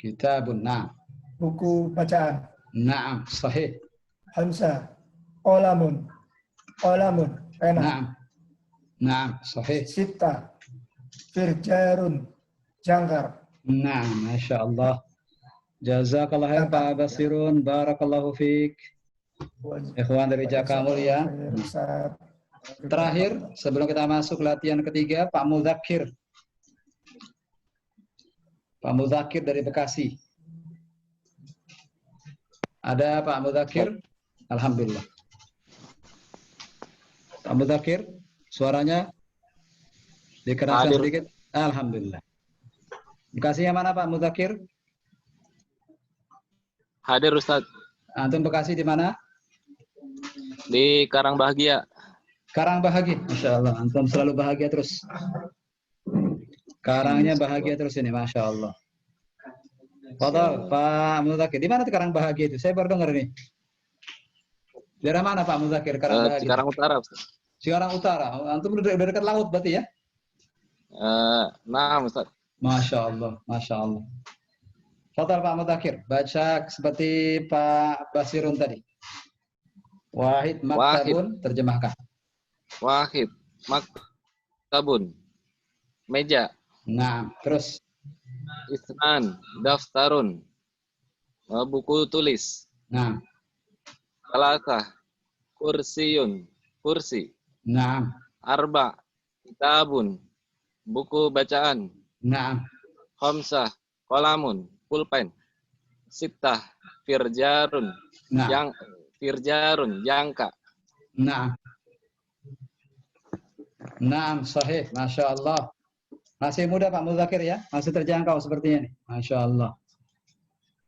S12: Kitabun.
S1: Nah.
S12: Buku bacaan.
S1: Naam, sahih.
S12: Hamzah. Qalamun. Pena.
S1: Naam, sahih.
S12: Sittah. Firjarun. Jangkar.
S1: Naam, Masya Allah. Jazakallah khair Pak Basirun. Barakallahu fiik. Ikhwan dari Jakamulya. Terakhir, sebelum kita masuk latihan ketiga, Pak Muzakir. Pak Muzakir dari Bekasi. Ada Pak Mudzakkir? Alhamdulillah. Pak Mudzakkir, suaranya dikeraskan
S9: Hadir.
S1: sedikit. Alhamdulillah. Bekasinya mana Pak Mudzakkir?
S9: Hadir Ustaz.
S1: Antum Bekasi di mana?
S9: Di Karang Bahagia.
S1: Karang Bahagia. Masya Allah. Antum selalu bahagia terus. Karangnya bahagia terus ini. Masya Allah. Fadal, Pak Mudzakkir. Di mana tuh Karang Bahagia itu? Saya baru dengar ini. Daerah mana Pak Mudzakkir? Karang Bahagia.
S9: Cikarang Utara Ustaz.
S1: Cikarang Utara. Antum udah dekat laut berarti ya?
S9: Nah Ustaz.
S1: Masya Allah. Masya Allah. Fadal Pak Mudzakkir. Baca seperti Pak Basirun tadi. Wahid maktabun, terjemahkan.
S9: Wahid maktabun. Meja.
S1: Nah, terus.
S9: Isnan daftarun. Buku tulis.
S1: Nah.
S9: Salasah. Kursiyun. Kursi.
S1: Nah.
S9: Arba. Kitabun. Buku bacaan.
S1: Nah.
S9: Khamsah. Kolamun. Pulpen. Sittah. Firjarun.
S1: Nah.
S9: Firjarun. Jangka.
S1: Nah. Nah, sahih. Masya Allah. Masih muda Pak Mudzakkir ya? Masih terjangkau sepertinya nih. Masya Allah.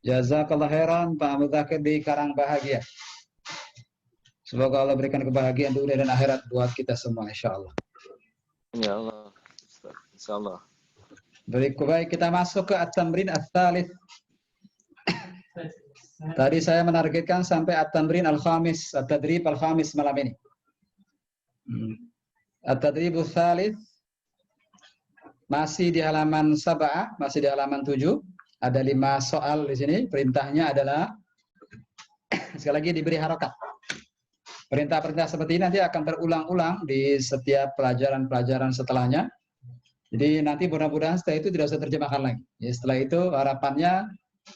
S1: Jazakallah khairan Pak Mudzakkir di Karang Bahagia. Semoga Allah berikan kebahagiaan dunia dan akhirat buat kita semua, insya Allah.
S9: Ya Allah. Insya Allah.
S1: Baik, kita masuk ke at-tamrin ats-tsalits. Tadi saya menargetkan sampai at-tamrin al-khamis, at-tadrib al-khamis malam ini. At-tadrib ats-tsalits masih di halaman 7, masih di halaman 7. Ada 5 soal di sini. Perintahnya adalah sekali lagi diberi harokat. Perintah-perintah seperti ini nanti akan berulang-ulang di setiap pelajaran-pelajaran setelahnya. Jadi nanti mudah-mudahan setelah itu tidak usah terjemahkan lagi. Ya, setelah itu harapannya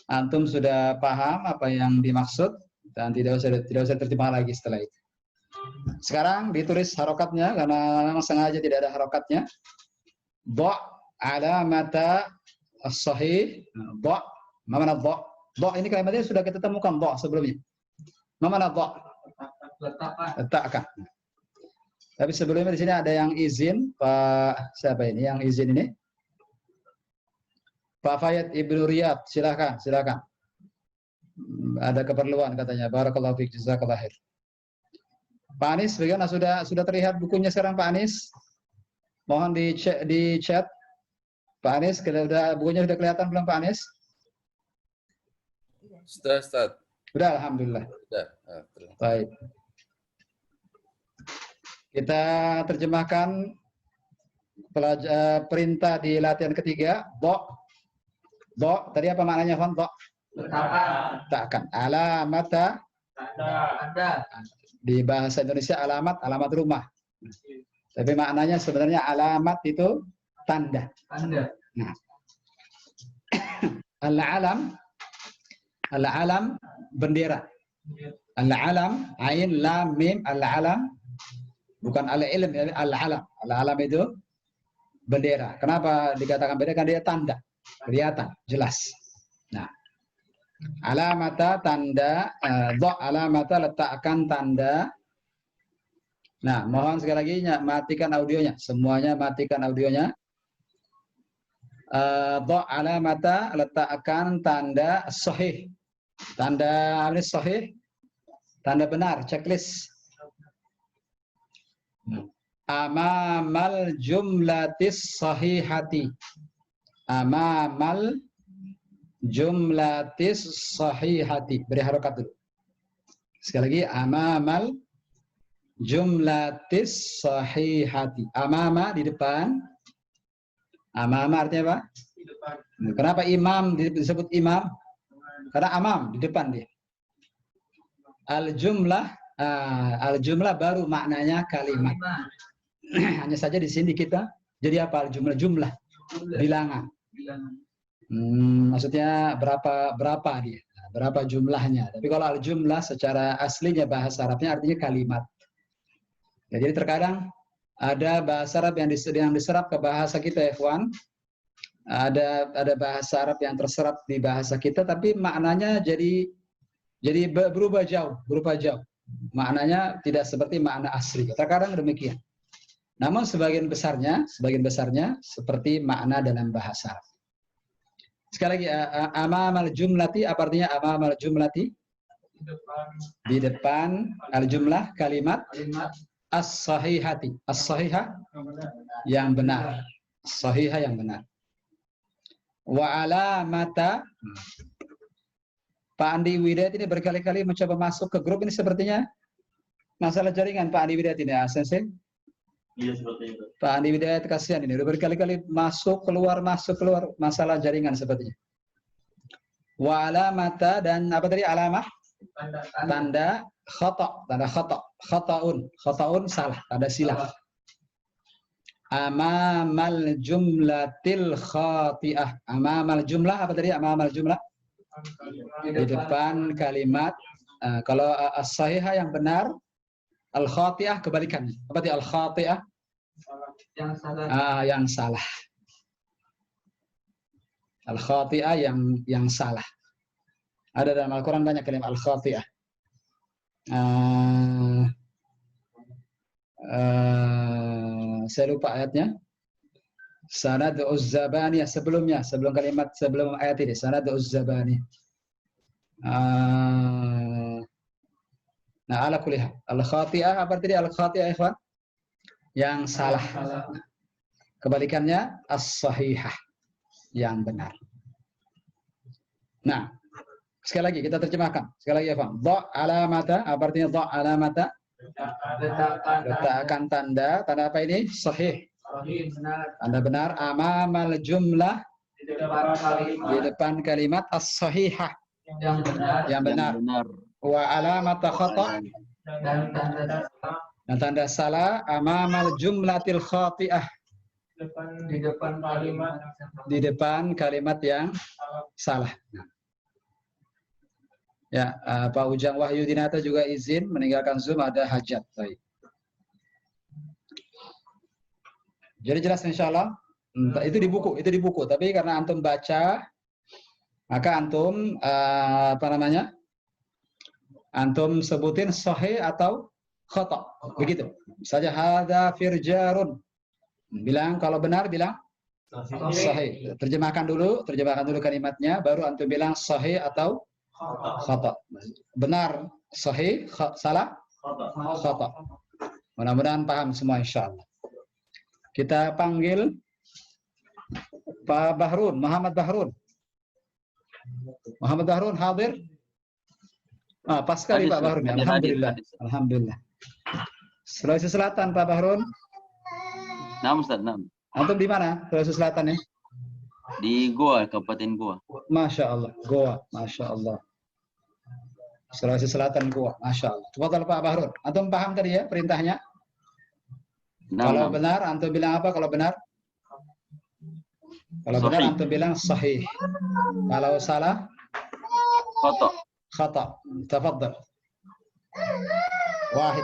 S1: antum sudah paham apa yang dimaksud dan tidak usah terjemah lagi setelah itu. Sekarang ditulis harokatnya karena memang sengaja tidak ada harokatnya. Dha' alamata as-sahih. Dha'. Mana dha'? Dha' ini kalimatnya sudah kita temukan dha' sebelumnya. Mana dha'? Letakkan. Tapi sebelumnya di sini ada yang izin, Pak siapa ini? Yang izin ini? Pak Fayed Ibnu Riyad, silakan. Ada keperluan katanya. Barakallahu fiik, jazakallahu khair. Pak Anis, bagaimana sudah terlihat bukunya sekarang Pak Anis? Mohon di chat. Pak Anis, bukunya sudah kelihatan belum Pak Anis?
S16: Sudah, Ustaz.
S1: Sudah, alhamdulillah.
S16: Sudah.
S1: Baik. Kita terjemahkan perintah di latihan ketiga. Dha' tadi apa maknanya, Fon? Dha'? Letakkan. Alamata.
S4: Tanda.
S1: Di bahasa Indonesia alamat rumah. Tapi maknanya sebenarnya alamat itu tanda.
S4: Tanda.
S1: Nah. Al-alam bendera. Al-alam ain lam mim al-alam bukan al-ilm, al-alam. Al-alam itu bendera. Kenapa dikatakan bendera? Karena dia tanda. Kelihatan, jelas. Nah. Alamata tanda, dha' alamata letakkan tanda. Nah, mohon sekali lagi matikan audionya. Semuanya matikan audionya. Dha' alamata letakkan tanda sahih. Tanda ini sahih. Tanda benar, checklist. Amamal jumlatis sahihati. Amamal jumlatis sahihati. Beri harokat dulu. Sekali lagi, amamal jumlatis sahihati. Amama di depan. Amama artinya apa?
S4: Di depan.
S1: Kenapa imam disebut imam? Karena amam di depan dia. Al-jumlah baru maknanya kalimat. Hanya saja di sini kita jadi apa? Al-jumlah, jumlah, bilangan. Maksudnya berapa dia? Berapa jumlahnya? Tapi kalau al-jumlah secara aslinya bahasa Arabnya artinya kalimat. Ya, jadi terkadang ada bahasa Arab yang diserap ke bahasa kita, ya kawan. Ada bahasa Arab yang terserap di bahasa kita, tapi maknanya jadi Jadi berubah jauh. Maknanya tidak seperti makna asli. Terkadang demikian. Namun sebagian besarnya seperti makna dalam bahasa. Sekali lagi, amamal jumlati, apa artinya amamal jumlati? Di depan al-jumlah kalimat as-sahihati. As-sahihah yang benar. As-sahihah yang benar. Wa alamata. Pak Andi Widayat ini berkali-kali mencoba masuk ke grup ini, sepertinya masalah jaringan Pak Andi Widayat ini. Sensei?
S14: Iya, seperti itu.
S1: Pak Andi Widayat kasihan ini, udah berkali-kali masuk keluar masalah jaringan sepertinya. Wa alamata, dan apa tadi alamah? Tanda khata, khataun salah, tanda silap. Amamal jumlatil khati'ah. Amamal jumlah, apa tadi amamal jumlah? Di depan kalimat. Kalau as-sahihah yang benar, al-khati'ah kebalikannya. Apa tadi al-khati'ah? Yang salah. Al-khati'ah yang salah. Ada dalam Al-Quran banyak kalimat al-khati'ah. Saya lupa ayatnya. Sanad'uz zabaniyah, sebelum ayat ini. Sanad'uz zabaniyah. Nah, ala kulli hal. Al-khati'ah, apa tadi al-khati'ah, ikhwan? Yang salah. Kebalikannya as-sahihah, yang benar. Nah, sekali lagi kita terjemahkan. Sekali lagi ya, Pak. Dha' alamata, apa artinya dha' alamata? Letakkan tanda apa ini? Sahih. Tanda benar. Amamal jumlah, di depan kalimat as-sahihah, yang benar. Wa alamata khata', dan tanda salah. Amamal jumlatil khati'ah, di depan kalimat yang salah. Ya, Pak Ujang Wahyu Dinata juga izin meninggalkan Zoom, ada hajat. Baik. Jadi jelas insya Allah. Itu di buku. Tapi karena antum baca, maka antum antum sebutin sahih atau khata. Begitu. Saja hadza firjarun. Bilang kalau benar, bilang sahih. Terjemahkan dulu kalimatnya, baru antum bilang sahih atau khata. Benar sahih, salah khata. Mudah-mudahan paham semua insyaallah. Kita panggil Pak Bahrun, Muhammad Bahrun. Muhammad Bahrun hadir? Pas sekali Pak Bahrun. Alhamdulillah. Alhamdulillah. Sulawesi Selatan Pak Bahrun.
S16: Nah, Ustaz, nah.
S1: Antum di mana? Sulawesi Selatan ya?
S16: Di Goa, Kabupaten Goa.
S1: Masya Allah, Goa, Masya Allah. Sulawesi Selatan, Goa, Masya Allah. Tafadhal Pak Bahrun. Antum paham tadi ya perintahnya? Kalau benar, antum bilang apa kalau benar? Kalau benar, antum bilang sahih. Kalau salah?
S16: Khata.
S1: Khata. Tafadhal. Wahid.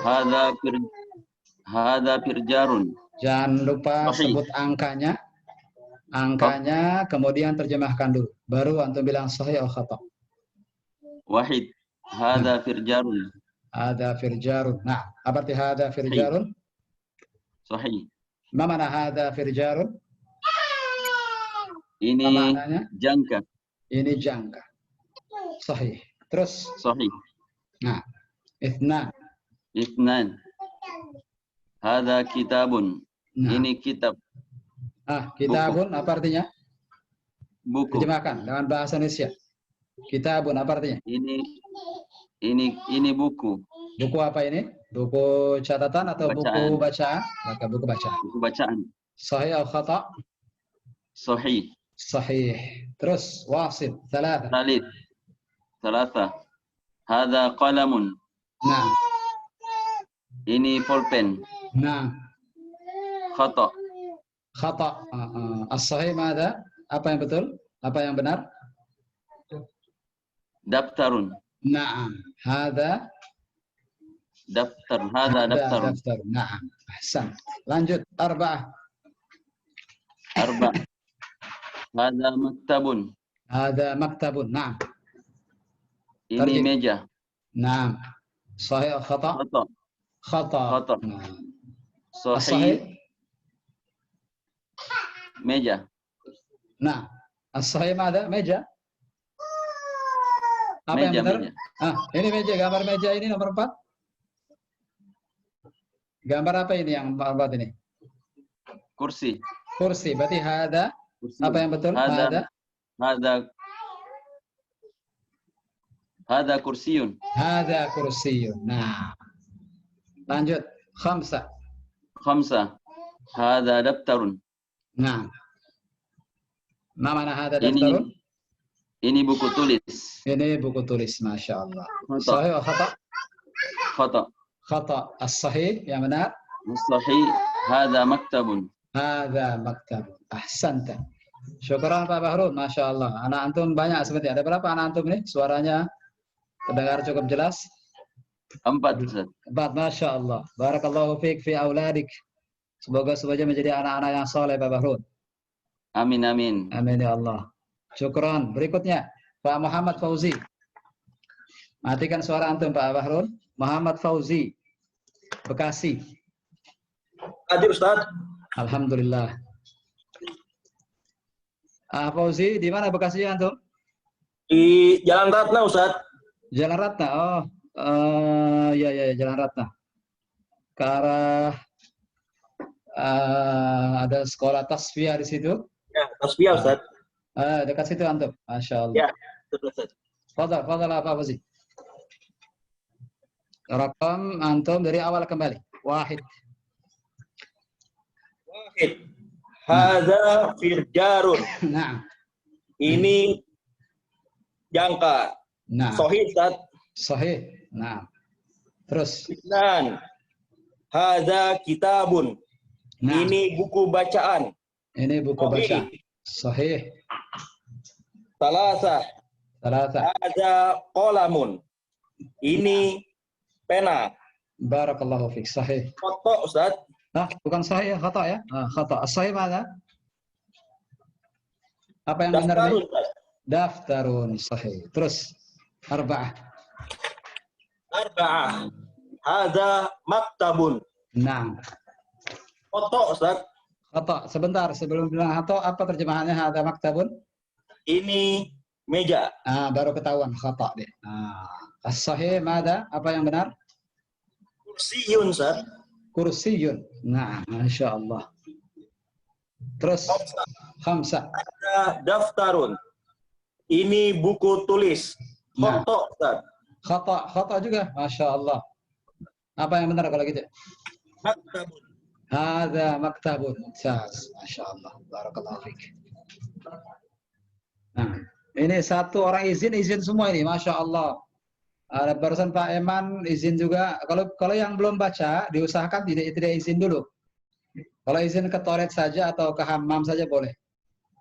S16: Hadza firjarun.
S1: Jangan lupa sebut angkanya. Angkanya, kemudian terjemahkan dulu. Baru antum bilang sahih atau khata.
S16: Wahid. Hadza firjarun.
S1: Hadza firjarun. Nah, apa arti hadza firjarun?
S16: Sahih.
S1: Ma mana hadza firjarun?
S16: Ini jangka.
S1: Ini jangka. Sahih. Terus?
S16: Sahih.
S1: Nah, ithnan.
S16: Hadza kitabun.
S1: Nah.
S16: Ini kitab.
S1: Kitabun buku. Apa artinya?
S16: Buku.
S1: Terjemahkan dengan bahasa Indonesia. Kitabun apa artinya?
S16: Ini buku.
S1: Buku apa ini? Buku catatan atau
S16: bacaan.
S1: Buku bacaan? Maka buku bacaan.
S16: Buku bacaan.
S1: Sahih atau khata?
S16: Sahih.
S1: Sahih. Terus wasil. Thalatha.
S16: Thalatha. Hadza qalamun.
S1: Nah.
S16: Ini pulpen.
S1: Nah.
S16: Khata.
S1: Khata. As-sahih mada? Apa yang betul? Apa yang benar?
S16: Daftarun.
S1: Naam. Hadza
S16: daftar. Hadza daftarun.
S1: Daftar. Naam. Ahsan. Lanjut. Arba'ah.
S16: Hadza maktabun.
S1: Hadza maktabun. Naam.
S16: Ini
S1: Tarjih.
S16: meja.
S1: Naam. Sahih khata?
S16: Khata.
S1: Khata.
S16: Khata.
S1: Nah.
S16: Sahih.
S1: As-sahih?
S16: Meja.
S1: Nah. As-sahih mada? Meja. Apa
S16: Meja,
S1: yang benar?
S16: meja.
S1: Ini meja, gambar meja ini nomor 4. Gambar apa ini yang 4 ini?
S16: Kursi.
S1: Kursi. Berarti hada.
S16: Kursi.
S1: Apa yang betul? Hada.
S16: Hada kursiyun.
S1: Hada kursiyun. Nah. Lanjut. Khamsa.
S16: Hada daftarun.
S1: Nah. Ma mana hada daftarun?
S16: Ini buku tulis.
S1: Ini buku tulis, Masya Allah.
S16: Khata.
S1: Sahih atau khata?
S16: Khata.
S1: Khata. As-sahih yang benar?
S16: As-sahih. Hada maktabun.
S1: Hada maktabun. Ahsanta. Syukran Pak Bahrul, Masya Allah. Anak antum banyak seperti ada berapa anak antum ini? Suaranya terdengar cukup jelas?
S16: 4, Ustaz.
S1: 4, Masya Allah. Barakallahu fiik fi auladik. Semoga semuanya menjadi anak-anak yang soleh Pak Bahrul.
S16: Amin, amin.
S1: Amin ya Allah. Syukran. Berikutnya, Pak Muhammad Fauzi. Matikan suara antum Pak Bahrul. Muhammad Fauzi, Bekasi.
S10: Hadir Ustaz.
S1: Alhamdulillah. Fauzi, di mana Bekasi antum?
S10: Di Jalan Ratna Ustaz.
S1: Jalan Ratna. Oh, ya Jalan Ratna. Ke arah ada sekolah tasfiyah di situ.
S10: Ya, tasfiyah Ustaz.
S1: Dekat situ antum. Masya Allah.
S10: Ya, betul Ustaz.
S1: Fadal apa Fauzi? Rakam antum dari awal kembali. Wahid.
S10: Hadza firjarun.
S1: Nah.
S10: Ini jangka.
S1: Nah.
S10: Sahih Ustaz.
S1: Sahih. Nah. Terus.
S10: Isnan. Hadza kitabun.
S1: Nah.
S10: Ini buku bacaan.
S1: Ini buku bacaan. Sahih.
S10: Salasa.
S1: Salasa.
S10: Hadza qalamun. Ini pena.
S1: Barakallahu fiik. Sahih.
S10: Foto Ustaz.
S1: Bukan sahih, khata ya? Khata. As-sahih mana? Apa yang benar nih? Daftarun. Sahih. Terus. Arba'ah.
S10: Hadza maktabun.
S1: Nah.
S10: Foto Ustaz.
S1: Khata. Sebentar, sebelum bilang khata, apa terjemahannya hadza maktabun?
S10: Ini meja.
S1: Baru ketahuan khata deh. As-sahih mada? Apa yang benar?
S10: Kursiyun Ustaz.
S1: Kursiyun. Nah, Masya Allah. Terus. Khamsa.
S10: Ada daftarun. Ini buku tulis. Foto Ustaz.
S1: Khata juga. Masya Allah. Apa yang benar kalau gitu?
S10: Maktabun.
S1: Ada maktabun. Masya Allah. Barakallahu fiik. Nah, ini satu orang izin semua ini. Masya Allah. Ada barusan Pak Eman izin juga. Kalau yang belum baca, diusahakan tidak izin dulu. Kalau izin ke toilet saja atau ke hammam saja boleh.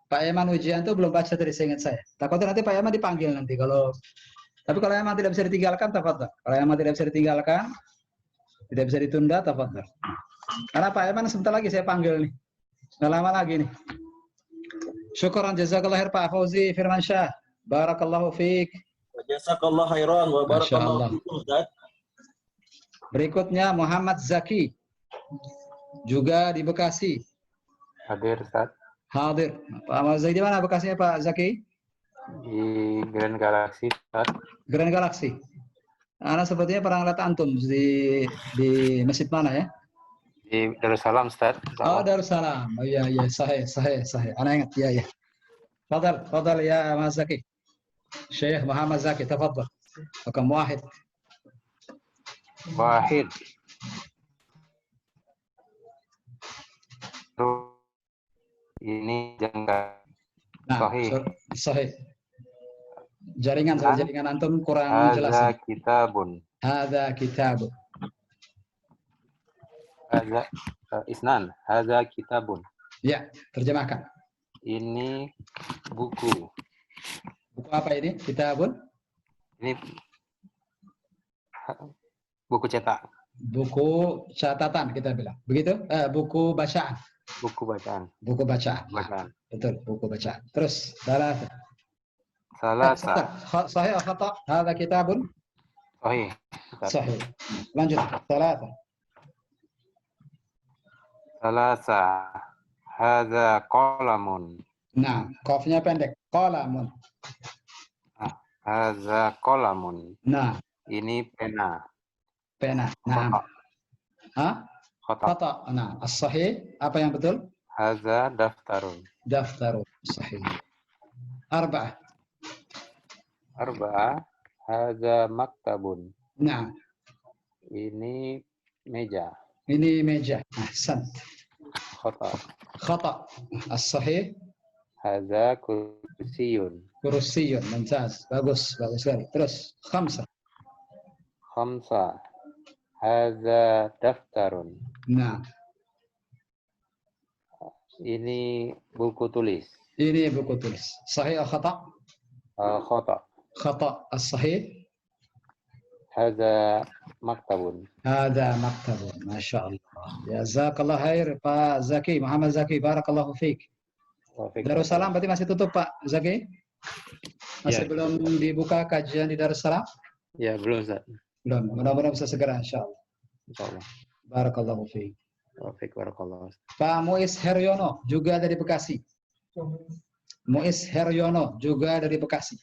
S1: Pak Eman ujian itu belum baca tadi seingat saya. Takutnya nanti Pak Eman dipanggil nanti. Tapi kalau Eman tidak bisa ditinggalkan, tafadhol. Kalau Eman tidak bisa ditinggalkan, tidak bisa ditunda, tafadhol. Karena Pak Eman sebentar lagi saya panggil nih. Nggak lama lagi nih. Syukran jazakallah khair Pak Fauzi Firmansyah. Barakallahu fiik.
S10: Jazakallah khairan wa barakallahu fikum Ustaz.
S1: Berikutnya Muhammad Zaki. Juga di Bekasi.
S17: Hadir Ustaz.
S1: Hadir. Pak Muhammad Zaki di mana Bekasinya Pak Zaki?
S17: Di Grand Galaxy Ustaz.
S1: Grand Galaxy. Anak sepertinya pernah lihat antum di masjid mana ya?
S17: Di Darussalam Ustaz.
S1: Oh, Darussalam. Oh iya sahih. Anak ingat ya. Fadal ya Mas Zaki. Syekh Muhammad Zaki, tafadhal. Rakam wahid.
S17: Ini jangka.
S1: Sahih. Jaringan antum kurang jelas.
S17: Hadza kitabun.
S1: Hadza kitabun.
S17: Isnan. Hadza kitabun.
S1: Ya, terjemahkan.
S17: Ini buku.
S1: Buku apa ini? Kitabun?
S17: Ini buku cetak.
S1: Buku catatan kita bilang. Begitu? Buku bacaan.
S17: Buku bacaan.
S1: Buku bacaan. Betul, buku bacaan. Terus,
S17: Salasa.
S1: Sahih atau khata? Hadza kitabun.
S17: Sahih.
S1: Sahih. Lanjut. Salasa.
S17: Salasa. Hadza qalamun.
S1: Nah, qafnya pendek. Qalamun.
S17: Hadza qalamun.
S1: Nah,
S17: ini pena.
S1: Pena. Nah. Hah? Khata. Nah, as-sahih apa yang betul?
S17: Hadza daftarun.
S1: Daftarun. Sahih. Arba'ah.
S17: Arba'ah. Hadza maktabun.
S1: Nah.
S17: Ini meja.
S1: Ini meja. Ahsan.
S17: Khata.
S1: Khata. As-sahih.
S17: Hadza kursiyun.
S1: Kursiyun. Mumtaz. Bagus. Bagus sekali. Terus. Khamsah.
S17: Khamsah. Hadza daftarun.
S1: Nah.
S17: Ini buku tulis.
S1: Ini buku tulis. Sahih atau khata?
S17: Khata.
S1: Khata. As-sahih.
S17: Hadza maktabun.
S1: Hadza maktabun. Masya Allah. Jazakallah khair Pak Zaki. Muhammad Zaki. Barakallahu fiik. Darussalam berarti masih tutup Pak Zaki? Masih belum dibuka kajian di Darussalam?
S17: Ya, belum Ustaz.
S1: Belum. Mudah-mudahan bisa segera insyaallah.
S17: Insyaallah.
S1: Barakallahu fiik.
S17: Barakallahu.
S1: Pak Muiz Heryono juga dari Bekasi. Muiz Heryono juga dari Bekasi.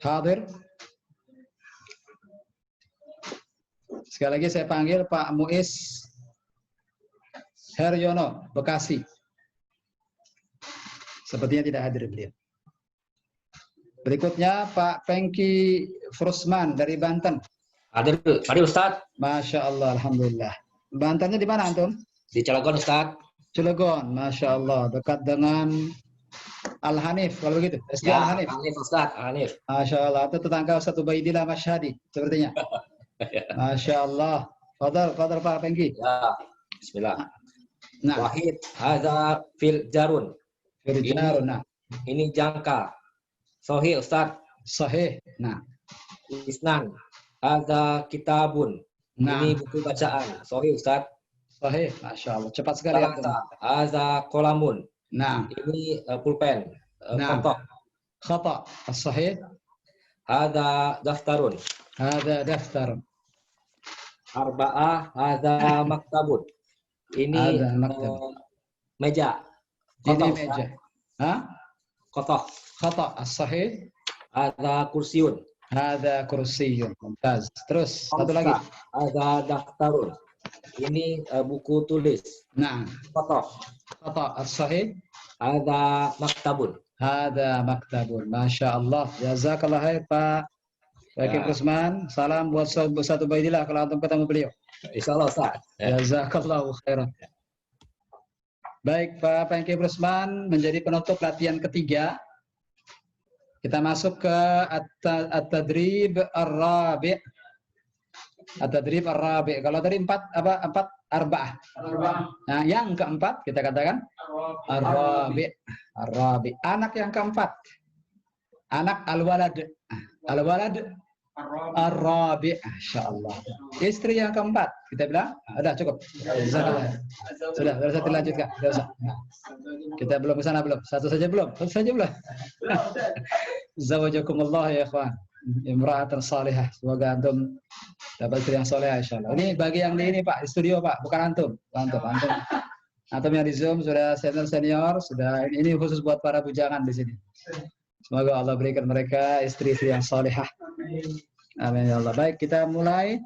S1: Hadir. Sekali lagi saya panggil Pak Muiz Heryono, Bekasi. Sepertinya tidak hadir beliau. Berikutnya Pak Pengki Frusman dari Banten.
S18: Hadir Ustaz.
S1: Masya Allah, alhamdulillah. Bantennya di mana antum?
S18: Di Cilegon Ustaz.
S1: Cilegon, Masya Allah. Dekat dengan Al-Hanif, kalau begitu. SD Al-Hanif.
S18: Hanif Ustaz, Hanif.
S1: Masya Allah. Itu tetangga Ustaz Ubaidillah Masyhadi, sepertinya. Masya Allah. Fadal Pak Pengki.
S18: Ya, bismillah.
S1: Nah.
S18: Wahid, hadza fil jarun.
S1: Fil jarun, nah.
S18: Ini jangka. Sahih Ustaz.
S1: Sahih. Nah.
S18: Isnan, hadza kitabun.
S1: Nah.
S18: Ini buku bacaan. Sahih Ustaz.
S1: Sahih, Masya Allah. Cepat sekali.
S18: Hadza qalamun.
S1: Nah.
S18: Ini pulpen.
S1: Nah. Khata. As-sahih.
S18: Hadza daftarun.
S1: Hadza daftarun.
S18: Arba'ah, hadza maktabun. Ini meja.
S1: Ini meja. Hah?
S18: Khata.
S1: Khata. As-sahih.
S18: Hadza kursiyun.
S1: Hadza kursiyun. Mumtaz. Terus satu lagi.
S18: Hadza daftarun. Ini buku tulis.
S1: Nah.
S18: Khata.
S1: Khata. As-sahih.
S18: Hadza maktabun.
S1: Hadza maktabun. Masya Allah. Jazakallah khair Pak Pengki Frusman. Salam buat Ustaz Ubaidillah kalau antum ketemu beliau.
S18: Insyaallah Ustaz.
S1: Jazakallahu khairan. Baik, Pak Pengki Frusman menjadi penutup latihan ketiga. Kita masuk ke at-tadrib ar-rabi'. At-tadrib ar-rabi'. Kalau tadi empat arba'ah. Nah, yang keempat kita katakan ar-rabi'. Ar-rabi'. Anak yang keempat. Anak al-walad. Al-walad ar-rabi'. Insyaallah. Istri yang keempat. Kita bilang, ada cukup. Sudah saya dilanjutkan. Nah, kita belum ke sana belum? Satu saja belum? Satu saja belum? Zawajakumullah ya ikhwan. Imra'atan salihah. Semoga antum dapat istri yang salihah insyaallah. Ini bagi yang di ini Pak, di studio Pak, bukan antum. Antum yang di Zoom sudah senior, sudah ini khusus buat para bujangan di sini. Semoga Allah berikan mereka istri-istri yang salihah. Amin ya Allah. Baik, kita mulai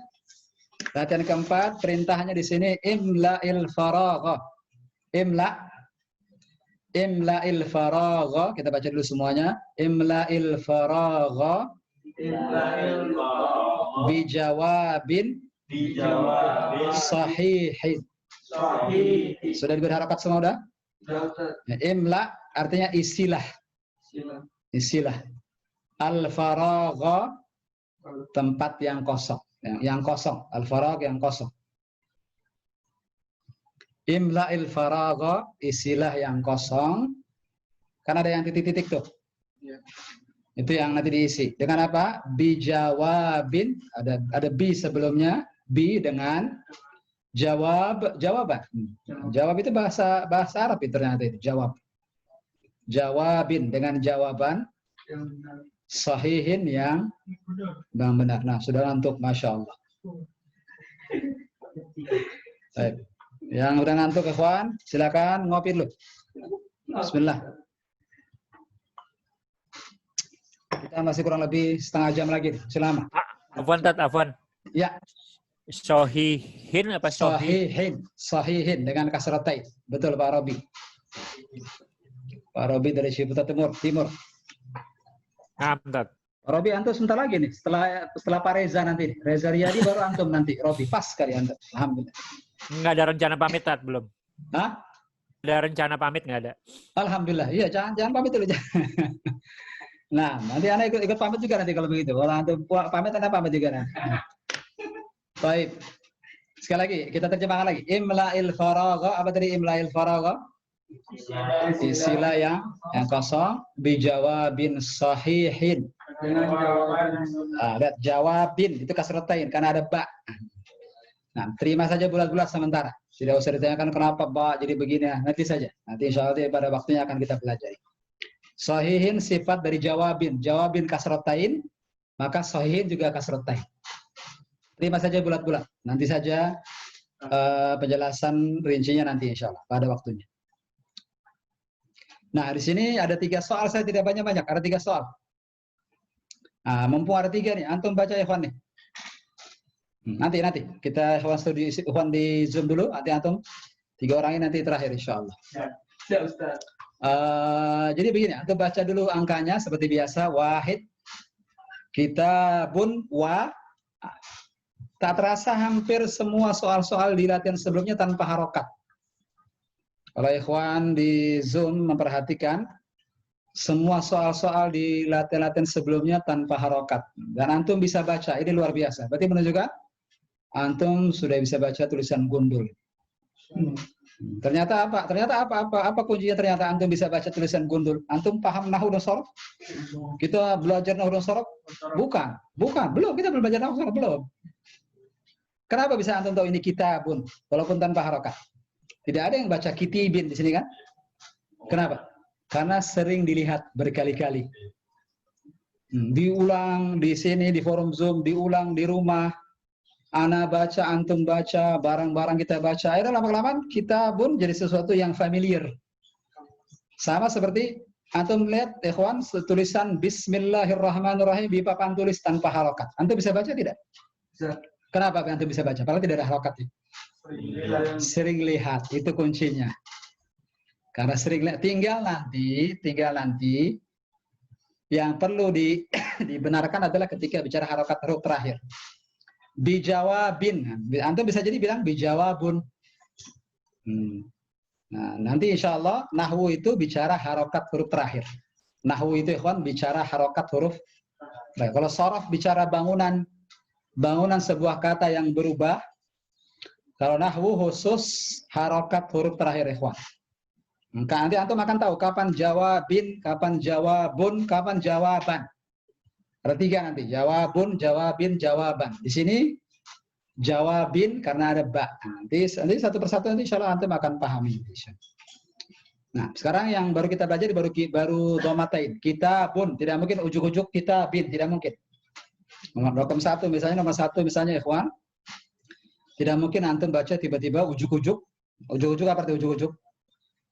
S1: latihan keempat. Perintahnya di sini imla'il faragha. Imla'il faragha. Kita baca dulu semuanya. Imla'il faragha. Bijawabin. Sahihin. Sudah diberi harakat semua udah? Imla artinya isilah. Isilah. Al-faragha tempat yang kosong, yang kosong. Al-faragh yang kosong. Imla'il faragha isilah yang kosong. Kan ada yang titik-titik tuh. Itu yang nanti diisi. Dengan apa? Bijawabin, ada bi sebelumnya, bi dengan jawaban. Jawab itu bahasa Arab itu ternyata itu, jawab. Jawabin dengan jawaban Sahihin yang benar. Nah, sudah ngantuk, Masya Allah. Baik. Yang udah ngantuk, ikhwan, silakan ngopi dulu. Bismillah. Kita masih kurang lebih setengah jam lagi. Selama.
S3: Afwan, Tat, Afwan.
S1: Ya.
S3: Sahihin apa
S1: Sahihin. Sahihin dengan kasratain. Betul, Pak Robi. Pak Robi dari Ciputat Timur.
S3: Nah, Tat.
S1: Pak Robi, antum sebentar lagi nih. Setelah Pak Reza nanti. Reza Riyadi baru antum nanti. Robi, pas sekali antum. Alhamdulillah.
S3: Nggak ada rencana pamit, Tat, belum?
S1: Hah?
S3: Ada rencana pamit nggak ada?
S1: Alhamdulillah. Iya, jangan pamit dulu. Nah, nanti anak ikut pamit juga nanti kalau begitu. Kalau antum pamit, anak pamit juga nanti. Baik. Sekali lagi, kita terjemahkan lagi. Imla'il faragha. Apa tadi imla'il faragha? Isilah yang kosong. Bijawabin sahihin. Lihat, jawabin. Itu kasratain, karena ada ba. Nah, terima saja bulat-bulat sementara. Tidak usah ditanyakan kenapa ba jadi begini. Nanti saja. Nanti insya Allah pada waktunya akan kita pelajari. Sahihin sifat dari jawabin. Jawabin kasratain, maka sahihin juga kasratain. Terima saja bulat-bulat. Nanti saja penjelasan rincinya nanti insya Allah pada waktunya. Nah, di sini ada 3 soal. Saya tidak banyak-banyak. Ada 3 soal. Nah, mumpung ada 3 nih. Antum baca ya, Ikhwan nih. Nanti kita Ikhwan di Zoom dulu. Nanti antum 3 orang ini nanti terakhir insya Allah.
S4: Ya, Ustaz.
S1: Jadi begini, antum baca dulu angkanya seperti biasa. Wahid, kitabun, wa. Tak terasa hampir semua soal-soal di latihan sebelumnya tanpa harokat. Kalau ikhwan di Zoom memperhatikan, semua soal-soal di latihan-latihan sebelumnya tanpa harokat. Dan antum bisa baca, ini luar biasa. Berarti menunjukkan antum sudah bisa baca tulisan gundul. Ternyata apa? Apa kuncinya ternyata antum bisa baca tulisan gundul? Antum paham nahwu dan shorof? Kita belajar nahwu dan shorof? Bukan. Belum. Kita belum belajar nahwu dan shorof, belum. Kenapa bisa antum tahu ini kitabun? Walaupun tanpa harokat. Tidak ada yang baca kitibin di sini kan? Kenapa? Karena sering dilihat berkali-kali. Diulang di sini, di forum Zoom, diulang di rumah. Ana baca, antum baca, barang-barang kita baca. Akhirnya lama-lama kita pun jadi sesuatu yang familiar. Sama seperti antum lihat, ikhwan, tulisan Bismillahirrahmanirrahim di papan tulis tanpa harokat. Antum bisa baca tidak? Kenapa antum bisa baca? Padahal tidak ada harokatnya. Sering lihat, itu kuncinya. Karena sering lihat, tinggal nanti yang perlu dibenarkan adalah ketika bicara harokat huruf terakhir. Bijawabin. Antum bisa jadi bilang bijawabun. Nah, nanti insya Allah nahwu itu bicara harokat huruf terakhir. Nahwu itu ikhwan bicara harokat huruf terakhir. Kalau shorof bicara bangunan sebuah kata yang berubah. Kalau nahwu khusus harokat huruf terakhir ikhwan. Maka nanti antum akan tahu kapan jawabin, kapan jawabun, kapan jawaban. Ada 3 nanti, jawabun, jawabin, jawaban. Di sini jawabin karena ada ba. Nanti satu persatu nanti insya Allah antum akan pahami. Nah, sekarang yang baru kita belajar baru domatain. Kitabun, tidak mungkin ujuk-ujuk kitabin, tidak mungkin. Nomor 1 misalnya ikhwan. Tidak mungkin antum baca tiba-tiba ujuk-ujuk. Ujuk-ujuk apa arti ujuk-ujuk?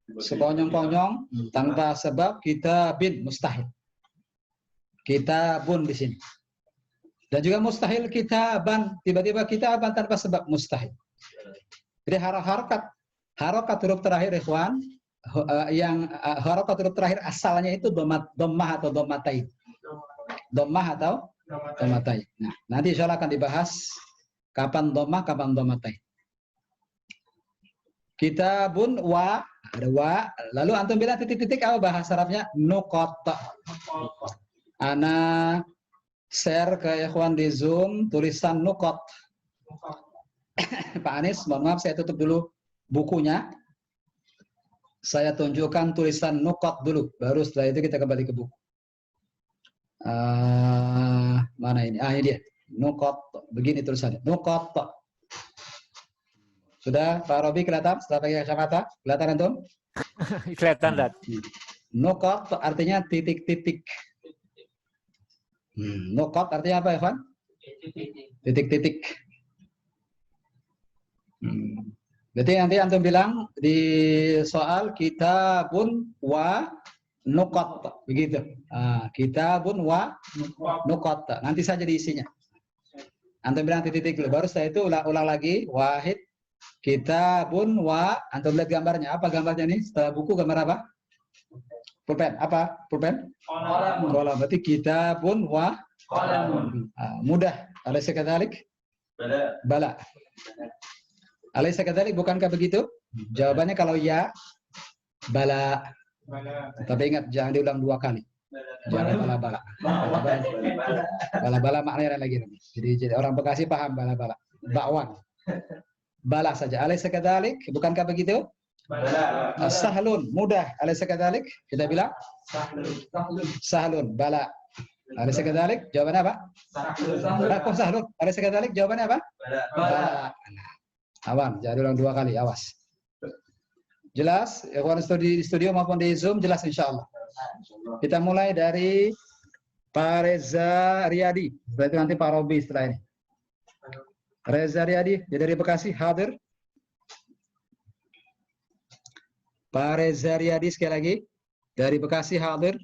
S1: Sekonyong-konyong tanpa sebab kitabin, mustahil. Kitabun di sini. Dan juga mustahil kitaban, tiba-tiba kitaban tanpa sebab, mustahil. Jadi harokat huruf terakhir ikhwan, yang harokat huruf terakhir asalnya itu dhammah atau dhammatain. Dhammah atau dhammatain. Nah, nanti insya Allah akan dibahas kapan dhammah, kapan dhammatain. Kitabun wa, ada wa, lalu antum bilang titik-titik apa bahasa Arabnya? Nuqat. Ana share ke ikhwan di Zoom tulisan nukot. Pak Anies, mohon maaf saya tutup dulu bukunya. Saya tunjukkan tulisan nukot dulu, baru setelah itu kita kembali ke buku. Mana ini? Ini dia. Nukot. Begini tulisannya. Nukot. Sudah Pak Robi kelihatan setelah pakai kacamata? Kelihatan antum?
S3: Kelihatan, Dad.
S1: Nukot artinya titik-titik. Nukot artinya apa, Evan? Titik-titik. Berarti nanti antum bilang di soal kitabun wa nukot, begitu. Kitabun wa nukot. Nanti saja diisinya. Antum bilang titik-titik dulu. Baru setelah itu ulang lagi. Wahid, kitabun wa. Antum lihat gambarnya. Apa gambarnya nih? Setelah buku gambar apa? Pulpen. Apa? Pulpen? Kolam. Berarti kitabun wa qalamun. Mudah. Alaysa kadzalik? Bala. Alaysa kadzalik, bukankah begitu? Jawabannya kalau ya, bala. Tapi ingat, jangan diulang 2 kali. Jangan bala-bala. Bala-bala maknanya lagi. Jadi orang Bekasi paham bala-bala. Bakwan. Bala saja. Alaysa kadzalik, bukankah begitu? Bala. Sahlun, mudah. Alaysa kadzalik? Kita bilang sahlun, bala. Alaysa kadzalik? Jawabannya apa? Sahlun. Alaysa kadzalik? Jawabannya apa? Bala. Awan, jangan ulang 2 kali, awas. Jelas? Ikhwan di studio maupun di Zoom jelas insyaallah. Kita mulai dari Pak Reza Riyadi. Berarti nanti Pak Robi setelah ini. Reza Riyadi dari Bekasi hadir. Pak Reza Riyadi sekali lagi dari Bekasi hadir.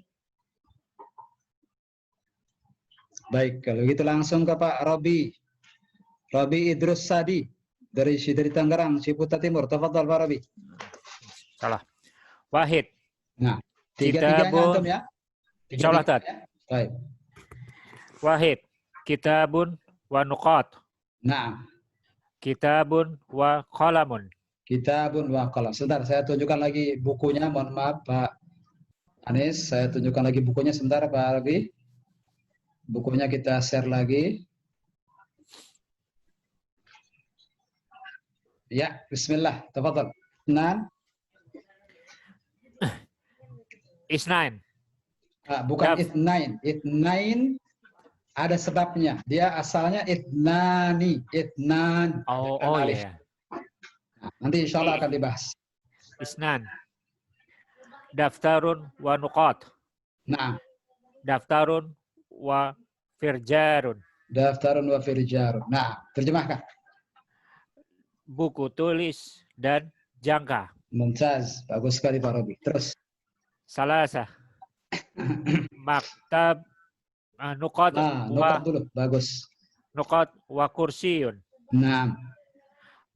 S1: Baik, kalau gitu langsung ke Pak Robi. Robi Idrus Sadi dari Tangerang, Ciputa Timur. Tafadhal Pak Robi.
S3: Salah. Wahid.
S1: Nah, tiga-tiganya antum ya.
S3: Insyaallah, Tad.
S1: Baik.
S3: Wahid. Kitabun wa nuqat.
S1: Nah.
S3: Kitabun wa qalamun.
S1: Kitabun wa qalam. Sebentar, saya tunjukkan lagi bukunya. Mohon maaf Pak Anis, saya tunjukkan lagi bukunya sebentar Pak Robi. Bukunya kita share lagi. Ya, bismillah. Tafadhal.
S3: Isnain.
S1: Bukan itnain. Itnain ada sebabnya. Dia asalnya itnani. Itnan.
S3: Oh iya.
S1: Nah, nanti insya Allah akan dibahas.
S3: Isnan. Daftarun wa nuqat.
S1: Nah.
S3: Daftarun wa firjarun.
S1: Daftarun wa firjarun. Nah, terjemahkan.
S3: Buku tulis dan jangka.
S1: Mumtaz. Bagus sekali Pak Robi. Terus.
S3: Salasah. Maktab nuqat
S1: nuqat dulu. Bagus.
S3: Nuqat wa kursiyun.
S1: Naam.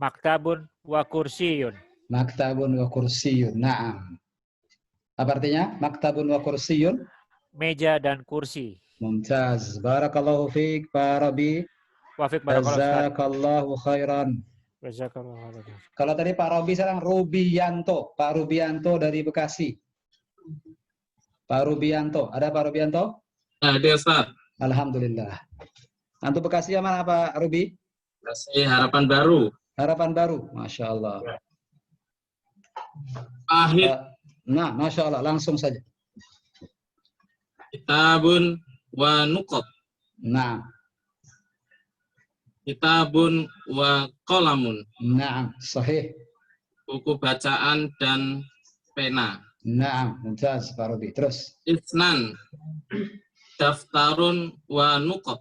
S3: Maktabun wa kursiyun.
S1: Maktabun wa kursiyun. Naam. Apa artinya? Maktabun wa kursiyun.
S3: Meja dan kursi.
S1: Mumtaz. Barakallahu fiik Pak Robi.
S3: Wa fiik barakallahu.
S1: Jazakallahu khairan. Kalau tadi Pak Robi, sekarang Rubianto. Pak Rubianto dari Bekasi. Pak Rubianto. Ada Pak Rubianto?
S9: Ada, Ustaz.
S1: Alhamdulillah. Antum Bekasi yang mana Pak Rubi?
S9: Bekasi Harapan Baru.
S1: Harapan Baru. Masya Allah.
S9: Ahid.
S1: Nah, Masya Allah. Langsung saja.
S9: Kitabun wa nuqat.
S1: Nah.
S9: Kitabun wa qalamun.
S1: Naam, sahih.
S9: Buku bacaan dan pena.
S1: Naam, mumtaz Pak Robi. Terus.
S9: Isnan. Daftarun wa nuqat.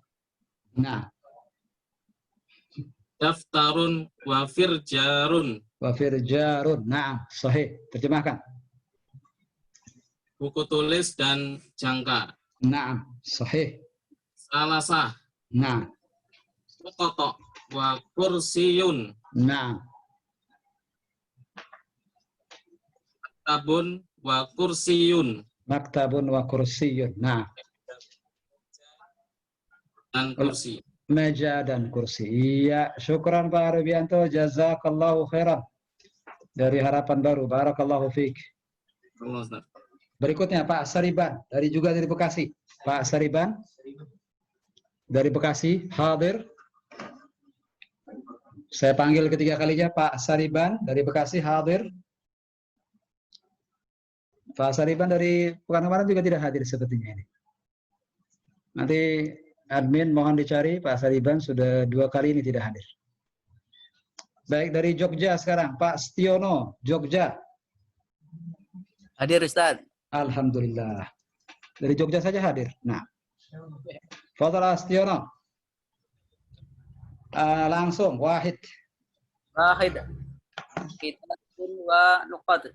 S1: Nah.
S9: Daftarun wa firjarun.
S1: Wa firjarun. Naam, sahih. Terjemahkan.
S9: Buku tulis dan jangka.
S1: Naam, sahih.
S9: Salasah.
S1: Nah.
S9: Kotok wa kursiyun.
S1: Nah.
S9: Maktabun wa kursiyun.
S1: Maktabun wa kursiyun. Nah.
S9: Dan kursi.
S1: Meja dan kursi. Iya, syukran Pak Rubianto. Jazakallahu khairan. Dari Harapan Baru. Barakallahu fiik. Berikutnya Pak Sariban. Juga dari Bekasi. Pak Sariban. Dari Bekasi. Hadir. Saya panggil ketiga kalinya Pak Sariban dari Bekasi hadir. Pak Sariban dari pekan kemarin juga tidak hadir sepertinya ini. Nanti admin mohon dicari, Pak Sariban sudah 2 kali ini tidak hadir. Baik, dari Jogja sekarang Pak Stiono, Jogja.
S19: Hadir Ustaz.
S1: Alhamdulillah. Dari Jogja saja hadir. Nah. Fadhal Astiono. Langsung, wahid.
S19: Wahid. Kitabun wa nuqad.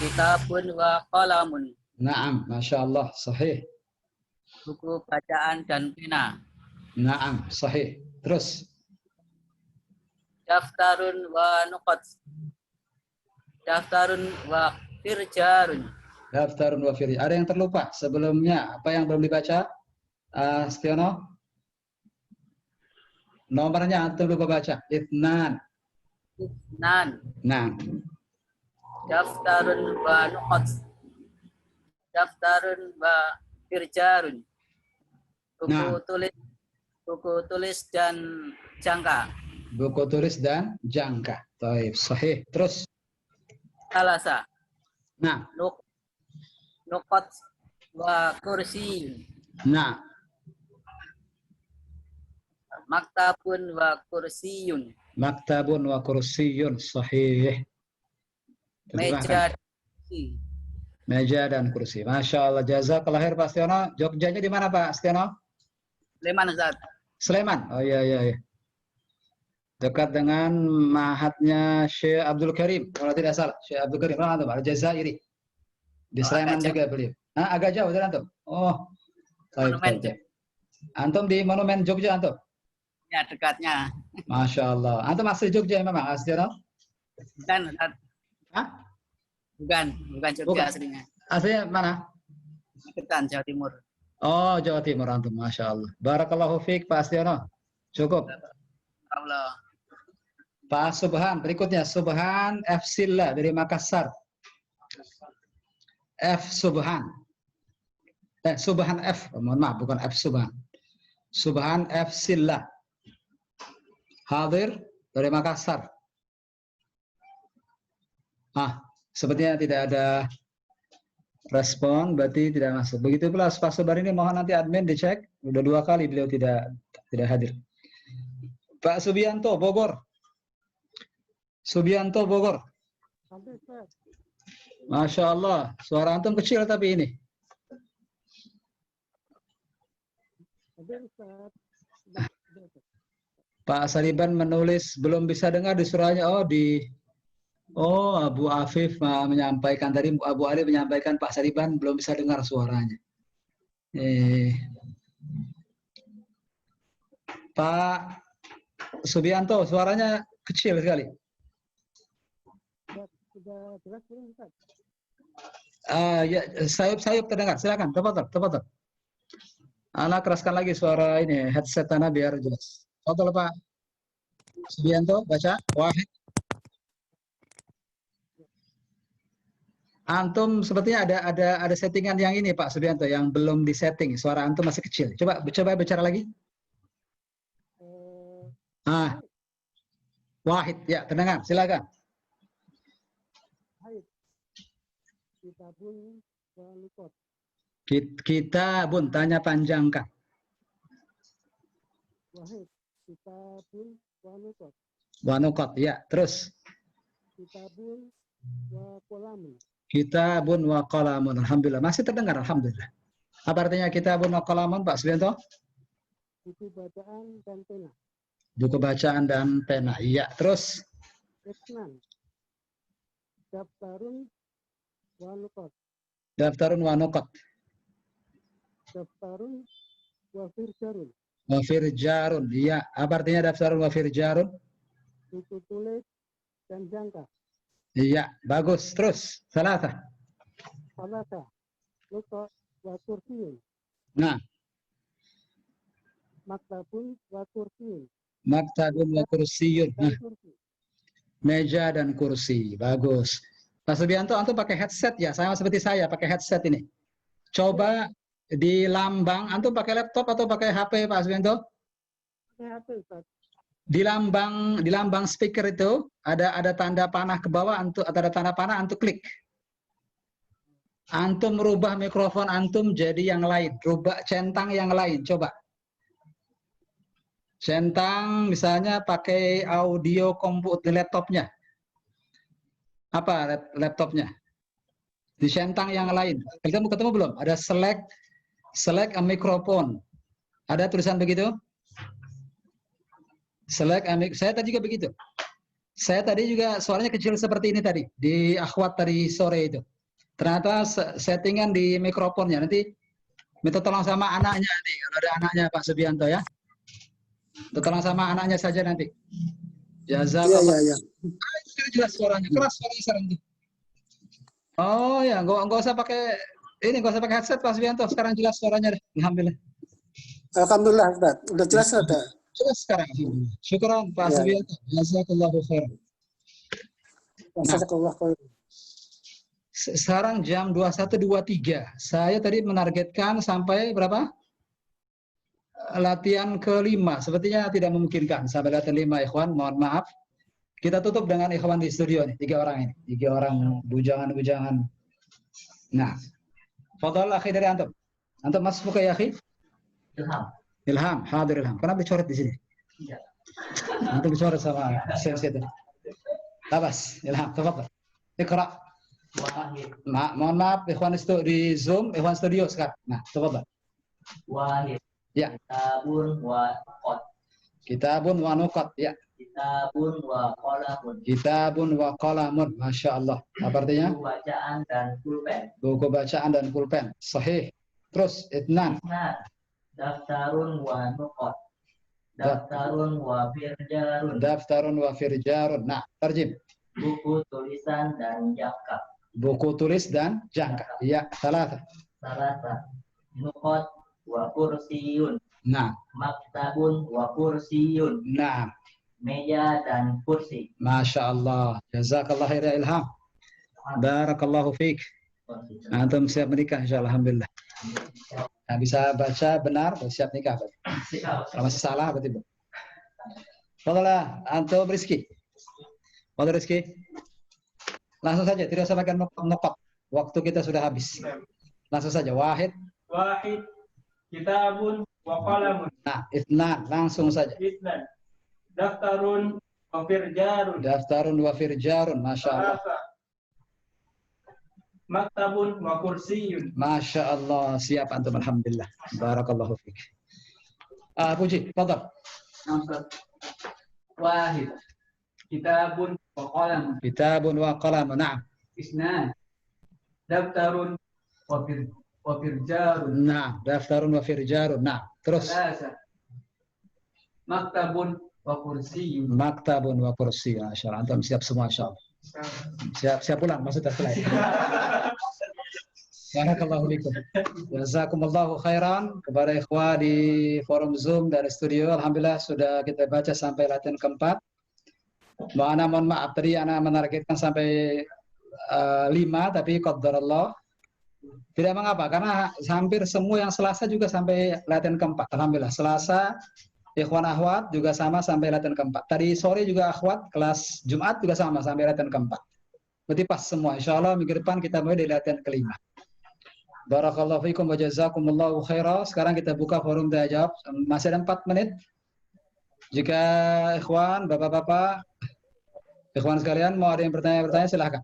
S19: Kitabun wa qalamun.
S1: Naam, Masya Allah, sahih.
S19: Buku bacaan dan pena.
S1: Naam, sahih. Terus.
S19: Daftarun wa nuqad. Daftarun wa firjarun.
S1: Daftarun wa firjarun. Ada yang terlupa sebelumnya? Apa yang belum dibaca? Astiono? Nomornya antum lupa baca. Itnan.
S19: Itnan.
S1: Nah.
S19: Daftarun wa nuqad. Daftarun wa firjarun. Buku tulis dan jangka.
S1: Buku tulis dan jangka. Taib, sahih. Terus.
S19: Salasa.
S1: Nah.
S19: Nuqad wa kursi.
S1: Nah.
S19: Maktabun wa kursiyun.
S1: Maktabun wa kursiyun, sahih.
S19: Meja dan kursi.
S1: Meja dan kursi. Masya Allah, jazakallah khair Pak Astiono. Jogjanya di mana Pak Astiono?
S19: Sleman, Ustaz.
S1: Sleman. Oh iya. Dekat dengan mahatnya Syekh Abdul Karim, kalau tidak salah. Syekh Abdul Karim, antum Al-Jazairi. Di Sleman juga beliau. Agak jauh dari antum. Oh. Baik. Antum di Monumen Jogja antum?
S19: Ya, dekatnya.
S1: Masya Allah. Antum asli Jogja memang, Astiono?
S19: Bukan,
S1: hah? Bukan
S19: Jogja aslinya.
S1: Aslinya mana?
S19: Magetan, Jawa Timur.
S1: Oh, Jawa Timur antum, Masya Allah. Barakallahu fiik, Pak Astiono. Cukup.
S19: Allah.
S1: Pak Subhan, berikutnya. Subhan F. Silla dari Makassar. F. Subhan. Subhan F. Mohon maaf, bukan F. Subhan. Subhan F. Silla. Hadir dari Makassar. Sepertinya tidak ada respon, berarti tidak masuk. Begitu pula Pak Subhan ini, mohon nanti admin dicek. Udah 2 kali beliau tidak hadir. Pak Subianto, Bogor. Subianto, Bogor. Masya Allah, suara antum kecil tapi ini. Pak Sariban menulis belum bisa dengar di suaranya. Abu Afif menyampaikan tadi, Abu Ali menyampaikan Pak Sariban belum bisa dengar suaranya. Pak Subianto, suaranya kecil sekali.
S20: Sudah jelas belum, Ustaz?
S1: Ya, sayup terdengar. Silakan, tafadhol. Ana keraskan lagi suara ini headset ana biar jelas. Tafadhol Pak Subianto, baca. Wahid. Antum sepertinya ada settingan yang ini Pak Subianto yang belum disetting. Suara antum masih kecil. Coba bicara lagi. Wahid, ya terdengar. Silakan.
S20: Kitabun wa nuqad.
S1: Kitabun, tanya panjangkan.
S20: Wahid. Kitabun wa nuqad.
S1: Wa nuqad, ya. Terus.
S20: Kitabun wa qalamun.
S1: Kitabun wa qalamun. Alhamdulillah. Masih terdengar, alhamdulillah. Apa artinya kitabun wa qalamun, Pak Subianto?
S20: Buku bacaan dan pena.
S1: Buku bacaan dan pena. Iya. Terus.
S20: Isnan. Daftarun wa nuqad.
S1: Daftarun wa nuqad.
S20: Daftarun wa firjarun.
S1: Wa firjarun. Iya. Apa artinya daftarun wa firjarun?
S20: Buku tulis dan jangka.
S1: Iya. Bagus. Terus. Salasa.
S20: Nuqad wa kursiyun.
S1: Nah.
S20: Maktabun wa kursiyun.
S1: Maktabun wa kursiyun. Nah. Meja dan kursi. Bagus. Pak Subianto, antum pakai headset ya? Sama seperti saya, pakai headset ini. Coba di lambang, antum pakai laptop atau pakai HP, Pak Subianto?
S20: Pakai HP, Ustaz.
S1: Di lambang speaker itu ada tanda panah ke bawah, ada tanda panah, antum klik. Antum merubah mikrofon antum jadi yang lain, rubah centang yang lain, coba. Centang misalnya pakai audio komputer laptopnya. Apa laptopnya? Di centang yang lain. Ketemu belum? Ada select a microphone. Ada tulisan begitu? Select, saya tadi juga begitu. Saya tadi juga suaranya kecil seperti ini tadi, di akhwat tadi sore itu. Ternyata settingan di mikrofonnya, nanti minta tolong sama anaknya nanti, kalau ada anaknya Pak Subianto ya. Minta tolong sama anaknya saja nanti. Jazakallah.
S21: Iya.
S1: Jelas suaranya, keras suaranya sekarang ini. Oh ya, nggak usah pakai ini, nggak usah pakai headset Pak Subianto. Sekarang jelas suaranya deh. Alhamdulillah.
S21: Alhamdulillah, Ustaz. Udah jelas, Ustaz.
S1: Jelas sekarang. Syukran Pak Subianto. Jazakallahu khairan.
S21: Jazakallahu khairan.
S1: Sekarang jam 21.23. Saya tadi menargetkan sampai berapa? Latihan kelima. Sepertinya tidak memungkinkan sampai latihan 5, ikhwan. Mohon maaf. Kita tutup dengan ikhwan di studio nih, 3 orang ini. 3 orang bujangan-bujangan. Nah, fadhal akhi dari antum. Antum masuk ke ya akhi? Ilham, hadir Ilham. Kenapa dicoret di sini? Iya. Antum dicoret sama sales itu. Tabas, Ilham, tafadhal. Iqra. Mohon maaf, ikhwan di Zoom, ikhwan studio sekarang. Nah, tafadhal.
S22: Wahid.
S1: Ya.
S22: Kitabun wa nuqat.
S1: Kitabun wa nuqat, ya.
S22: Kitabun wa qalamun.
S1: Kitabun wa qalamun. Masya Allah. Apa artinya?
S22: Buku bacaan dan pulpen.
S1: Buku bacaan dan pulpen. Sahih. Terus, itnan.
S22: Daftarun wa nuqat. Daftarun wa firjarun.
S1: Daftarun wa firjarun. Nah, terjem.
S22: Buku tulisan dan jangka.
S1: Buku tulis dan jangka. Ya, salasa.
S22: Nuqat wa kursiyun.
S1: Nah.
S22: Maktabun wa kursiyun.
S1: Nah.
S22: Meja dan kursi.
S1: Masya Allah. Jazakallah khair ya Ilham. Barakallahu fiik. Antum siap menikah insyaallah, alhamdulillah. Nah, bisa baca benar, siap nikah. Kalau masih salah berarti belum. Fadhlah, antum Rizki. Fadhil Rizki. Langsung saja, tidak usah pakai nukot. Waktu kita sudah habis. Langsung saja, wahid.
S4: Wahid. Kitabun wa qalamun.
S1: Nah, itnan, langsung saja.
S4: Itnan. Daftarun wa firjarun.
S1: Daftarun wa firjarun, Masya Allah.
S4: Maktabun wa kursiyun.
S1: Masya Allah, siap antum, alhamdulillah. Barakallahu fiik. Puji, fadhal.
S4: Wahid. Kitabun wa qalamun.
S1: Kitabun wa qalamun, na'am.
S4: Isnan. Daftarun wa firjarun.
S1: Na'am, daftarun wa firjarun, na'am. Terus.
S4: Maktabun wa kursiyun.
S1: Maktabun wa kursiyun. Masya Allah, antum siap semua insyaallah. Siap pulang maksudnya setelah itu. Barakallahu fikum. Jazakumullahu khairan kepada ikhwah di forum Zoom dari studio. Alhamdulillah sudah kita baca sampai latihan keempat. Mohon maaf tadi anak menargetkan sampai 5 tapi qadarullah. Tidak mengapa karena hampir semua yang Selasa juga sampai latihan keempat. Alhamdulillah Selasa ikhwan akhwat juga sama sampai latihan keempat. Tadi sore juga akhwat kelas Jumat juga sama sampai latihan keempat. Berarti pas semua. Insya Allah minggu depan kita mulai di latihan kelima. Barakallahu fiikum wa jazakumullahu khaira. Sekarang kita buka forum tanya jawab. Masih ada 4 menit. Jika ikhwan, bapak-bapak, ikhwan sekalian mau ada yang bertanya silahkan.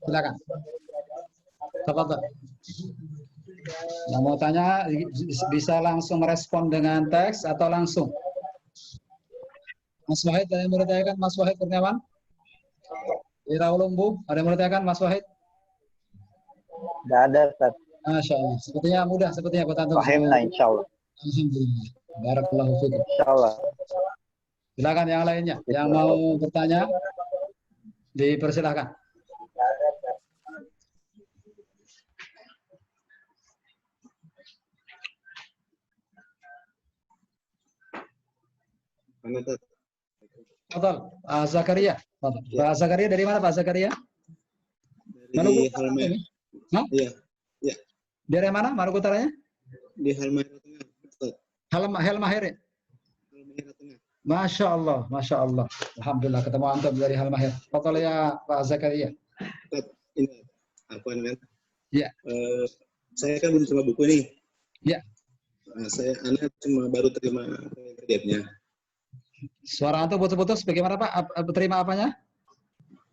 S1: Silakan. Tafadhal. Yang mau tanya bisa langsung merespon dengan teks atau langsung. Mas Wahid ada yang bertanyakan, Mas Wahid Kurniawan? Di Rawalumbu ada yang bertanyakan, Mas Wahid?
S23: Tidak ada, Ustaz.
S1: Masya Allah. Sepertinya mudah, sepertinya buat antum.
S23: Fahimna, insya Allah.
S1: Alhamdulillah. Barakallahu fiikum.
S23: Insya Allah.
S1: Silakan yang lainnya. Yang mau bertanya, dipersilahkan. Fadhal, Zakaria. Fadhal. Pak Zakaria dari mana Pak Zakaria?
S24: Dari Halmahera. Iya. Iya.
S1: Dari mana? Maluku Utaranya?
S24: Di Halmahera Tengah.
S1: Halmahera.
S24: Halmahera Tengah.
S1: Masya Allah, Masya Allah. Alhamdulillah ketemu antum dari Halmahera. Fadhal ya Pak Zakaria.
S24: Ini apa namanya?
S1: Ya.
S24: Saya kan belum terima buku nih.
S1: Ya.
S24: Anak cuma baru terima PDF-nya.
S1: Suara antum putus-putus. Bagaimana Pak? Terima apanya?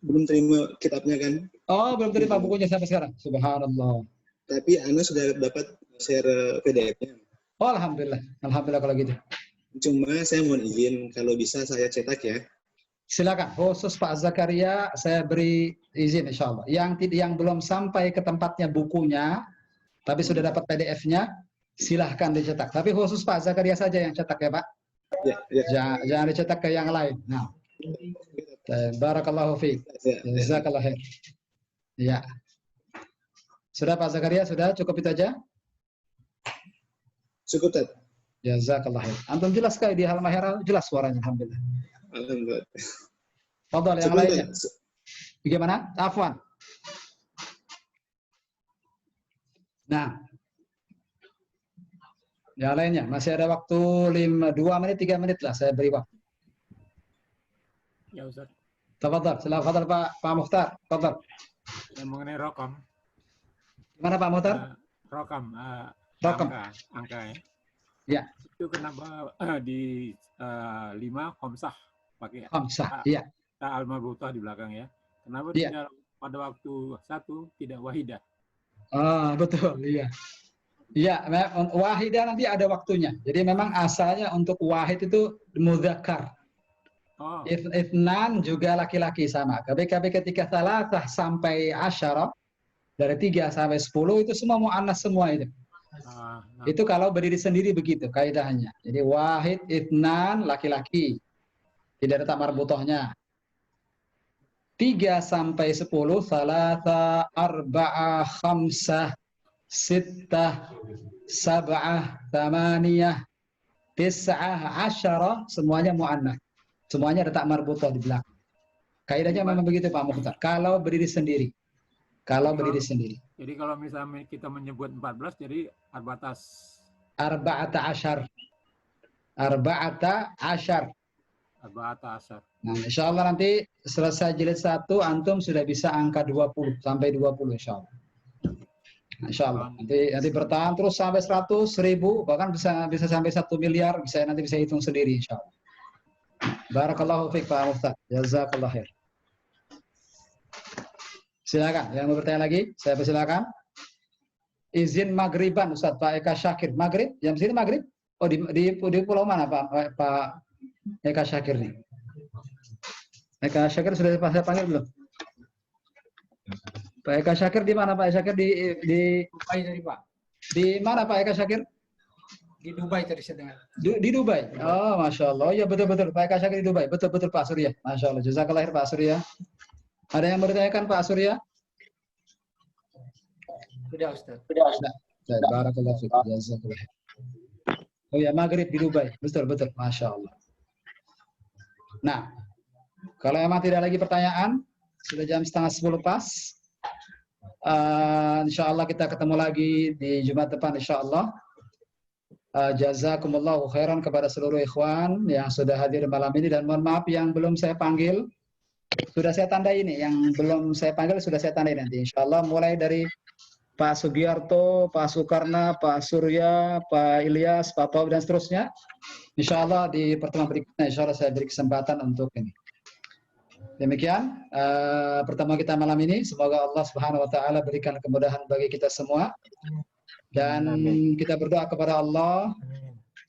S24: Belum terima kitabnya kan.
S1: Oh, belum terima bukunya sampai sekarang. Subhanallah.
S24: Tapi Ana sudah dapat share PDF-nya.
S1: Oh, alhamdulillah. Alhamdulillah kalau gitu.
S24: Cuma saya mohon izin kalau bisa saya cetak ya.
S1: Silakan. Khusus Pak Zakaria saya beri izin insya Allah. Yang belum sampai ke tempatnya bukunya, tapi sudah dapat PDF-nya, silahkan dicetak. Tapi khusus Pak Zakaria saja yang cetak ya Pak.
S24: Ya, ya.
S1: Jangan dicetak ke yang lain. Nah. Barakallahu fiik. Jazakallah khair. Ya. Sudah Pak Zakaria, sudah cukup itu aja?
S24: Cukup, Tat.
S1: Jazakallah khair. Antum jelas sekali di Halmahera, jelas suaranya alhamdulillah.
S24: Alhamdulillah.
S1: Fadhal yang lainnya. Bagaimana? Afwan. Nah. Yang lainnya masih ada waktu 2 menit 3 menit lah saya beri waktu.
S3: Ya Ustaz.
S1: Tafadhal, silakan Pak Mukhtar. Tafadhal.
S3: Yang mengenai rokam.
S1: Gimana Pak Mukhtar?
S3: Rokam.
S1: Rokam.
S3: Angka ya.
S1: Ya.
S3: Itu kenapa di 5 khamsah pakai
S1: khamsah, iya.
S3: Ta al-marbutah di belakang ya. Kenapa
S1: ya.
S3: tidak pada waktu 1 tidak wahidah?
S1: Ah, betul, iya. Iya, wahidah nanti ada waktunya. Jadi memang asalnya untuk wahid itu mudzakkar.
S3: Oh.
S1: Ithnan juga laki-laki sama. Tapi ketika salasah sampai asyara, dari 3 sampai 10 itu semua mu'annas semua itu. Itu kalau berdiri sendiri begitu kaidahnya. Jadi wahid, ithnan, laki-laki. Tidak ada tak marbutohnya. 3 sampai 10, salasa, arba'ah, khamsah, sittah, sab'ah, thamaniyah, tis'ah, asyara, semuanya mu'annas. Semuanya ada tak marbutoh di belakang. Kaidahnya memang begitu Pak Mukhtar. Kalau berdiri sendiri. Kalau berdiri sendiri.
S3: Jadi kalau misalnya kita menyebut 14, jadi
S1: arba'ata asyar. Arba'ata asyar.
S3: Arba'ata asyar.
S1: Nah, insya Allah nanti selesai jilid 1, antum sudah bisa angka 20 sampai 20 insya Allah. Nah, insya Allah. Nanti bertahan terus sampai 100, 1000, bahkan bisa sampai 1 miliar. Nanti bisa hitung sendiri insya Allah. Barakallahu fiik Pak Mukhtar. Jazakallah khair. Silakan, yang mau bertanya lagi, saya persilakan. Izin maghriban Ustaz Pak Eka Syakir. Maghrib? Yang sini maghrib? Oh di pulau mana Pak Eka Syakir nih? Eka Syakir sudah saya panggil belum? Pak Eka Syakir di mana Pak Eka Syakir di
S12: Dubai tadi Pak.
S1: Di mana Pak Eka Syakir?
S12: Di Dubai tadi saya dengar.
S1: Di Dubai. Oh, Masya Allah. Ya betul-betul Pak Eka Syakir di Dubai. Betul-betul Pak Surya. Masya Allah. Jazakallah khair Pak Surya. Ada yang bertanyakan Pak Surya?
S12: Sudah Ustaz.
S1: Sudah. Barakallah fiik. Jazakallah. Oh ya, maghrib di Dubai. Betul-betul. Masya Allah. Nah, kalau memang tidak lagi pertanyaan, sudah jam 9:30 pas. Insya Allah kita ketemu lagi di Jumat depan insya Allah. Jazakumullahu khairan kepada seluruh ikhwan yang sudah hadir malam ini, dan mohon maaf yang belum saya panggil. Sudah saya tandai ini, yang belum saya panggil sudah saya tandai nanti. Insya Allah mulai dari Pak Sugiarto, Pak Sukarna, Pak Surya, Pak Ilyas, Pak Taub dan seterusnya. Insya Allah di pertemuan berikutnya, insya Allah saya beri kesempatan untuk ini. Demikian pertemuan kita malam ini. Semoga Allah Subhanahu Wa Taala berikan kemudahan bagi kita semua. Dan kita berdoa kepada Allah,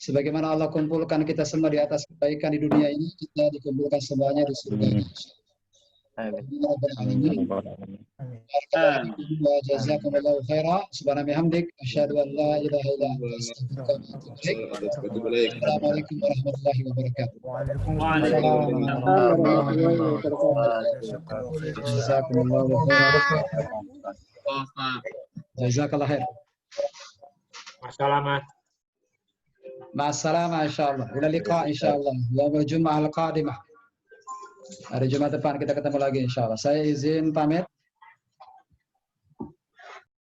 S1: sebagaimana Allah kumpulkan kita semua di atas kebaikan di dunia ini, kita dikumpulkan semuanya di surga. Amin. Wa jazakumullahu khairan. Subhanallah hamdik. Asyhadu an la ilaha illa anta astaghfiruka wa atubu ilaik. Assalamualaikum warahmatullahi wabarakatuh.
S12: Waalaikumsalam warahmatullahi wabarakatuh.
S1: Jazakumullahu khairan. Jazakallah khair.
S3: Assalamualaikum.
S1: Ma'assalamah insyaallah. Ila liqa insyaallah. Yaumul Jum'ah al-qadimah. Hari Jumat depan kita ketemu lagi insyaallah. Saya izin pamit.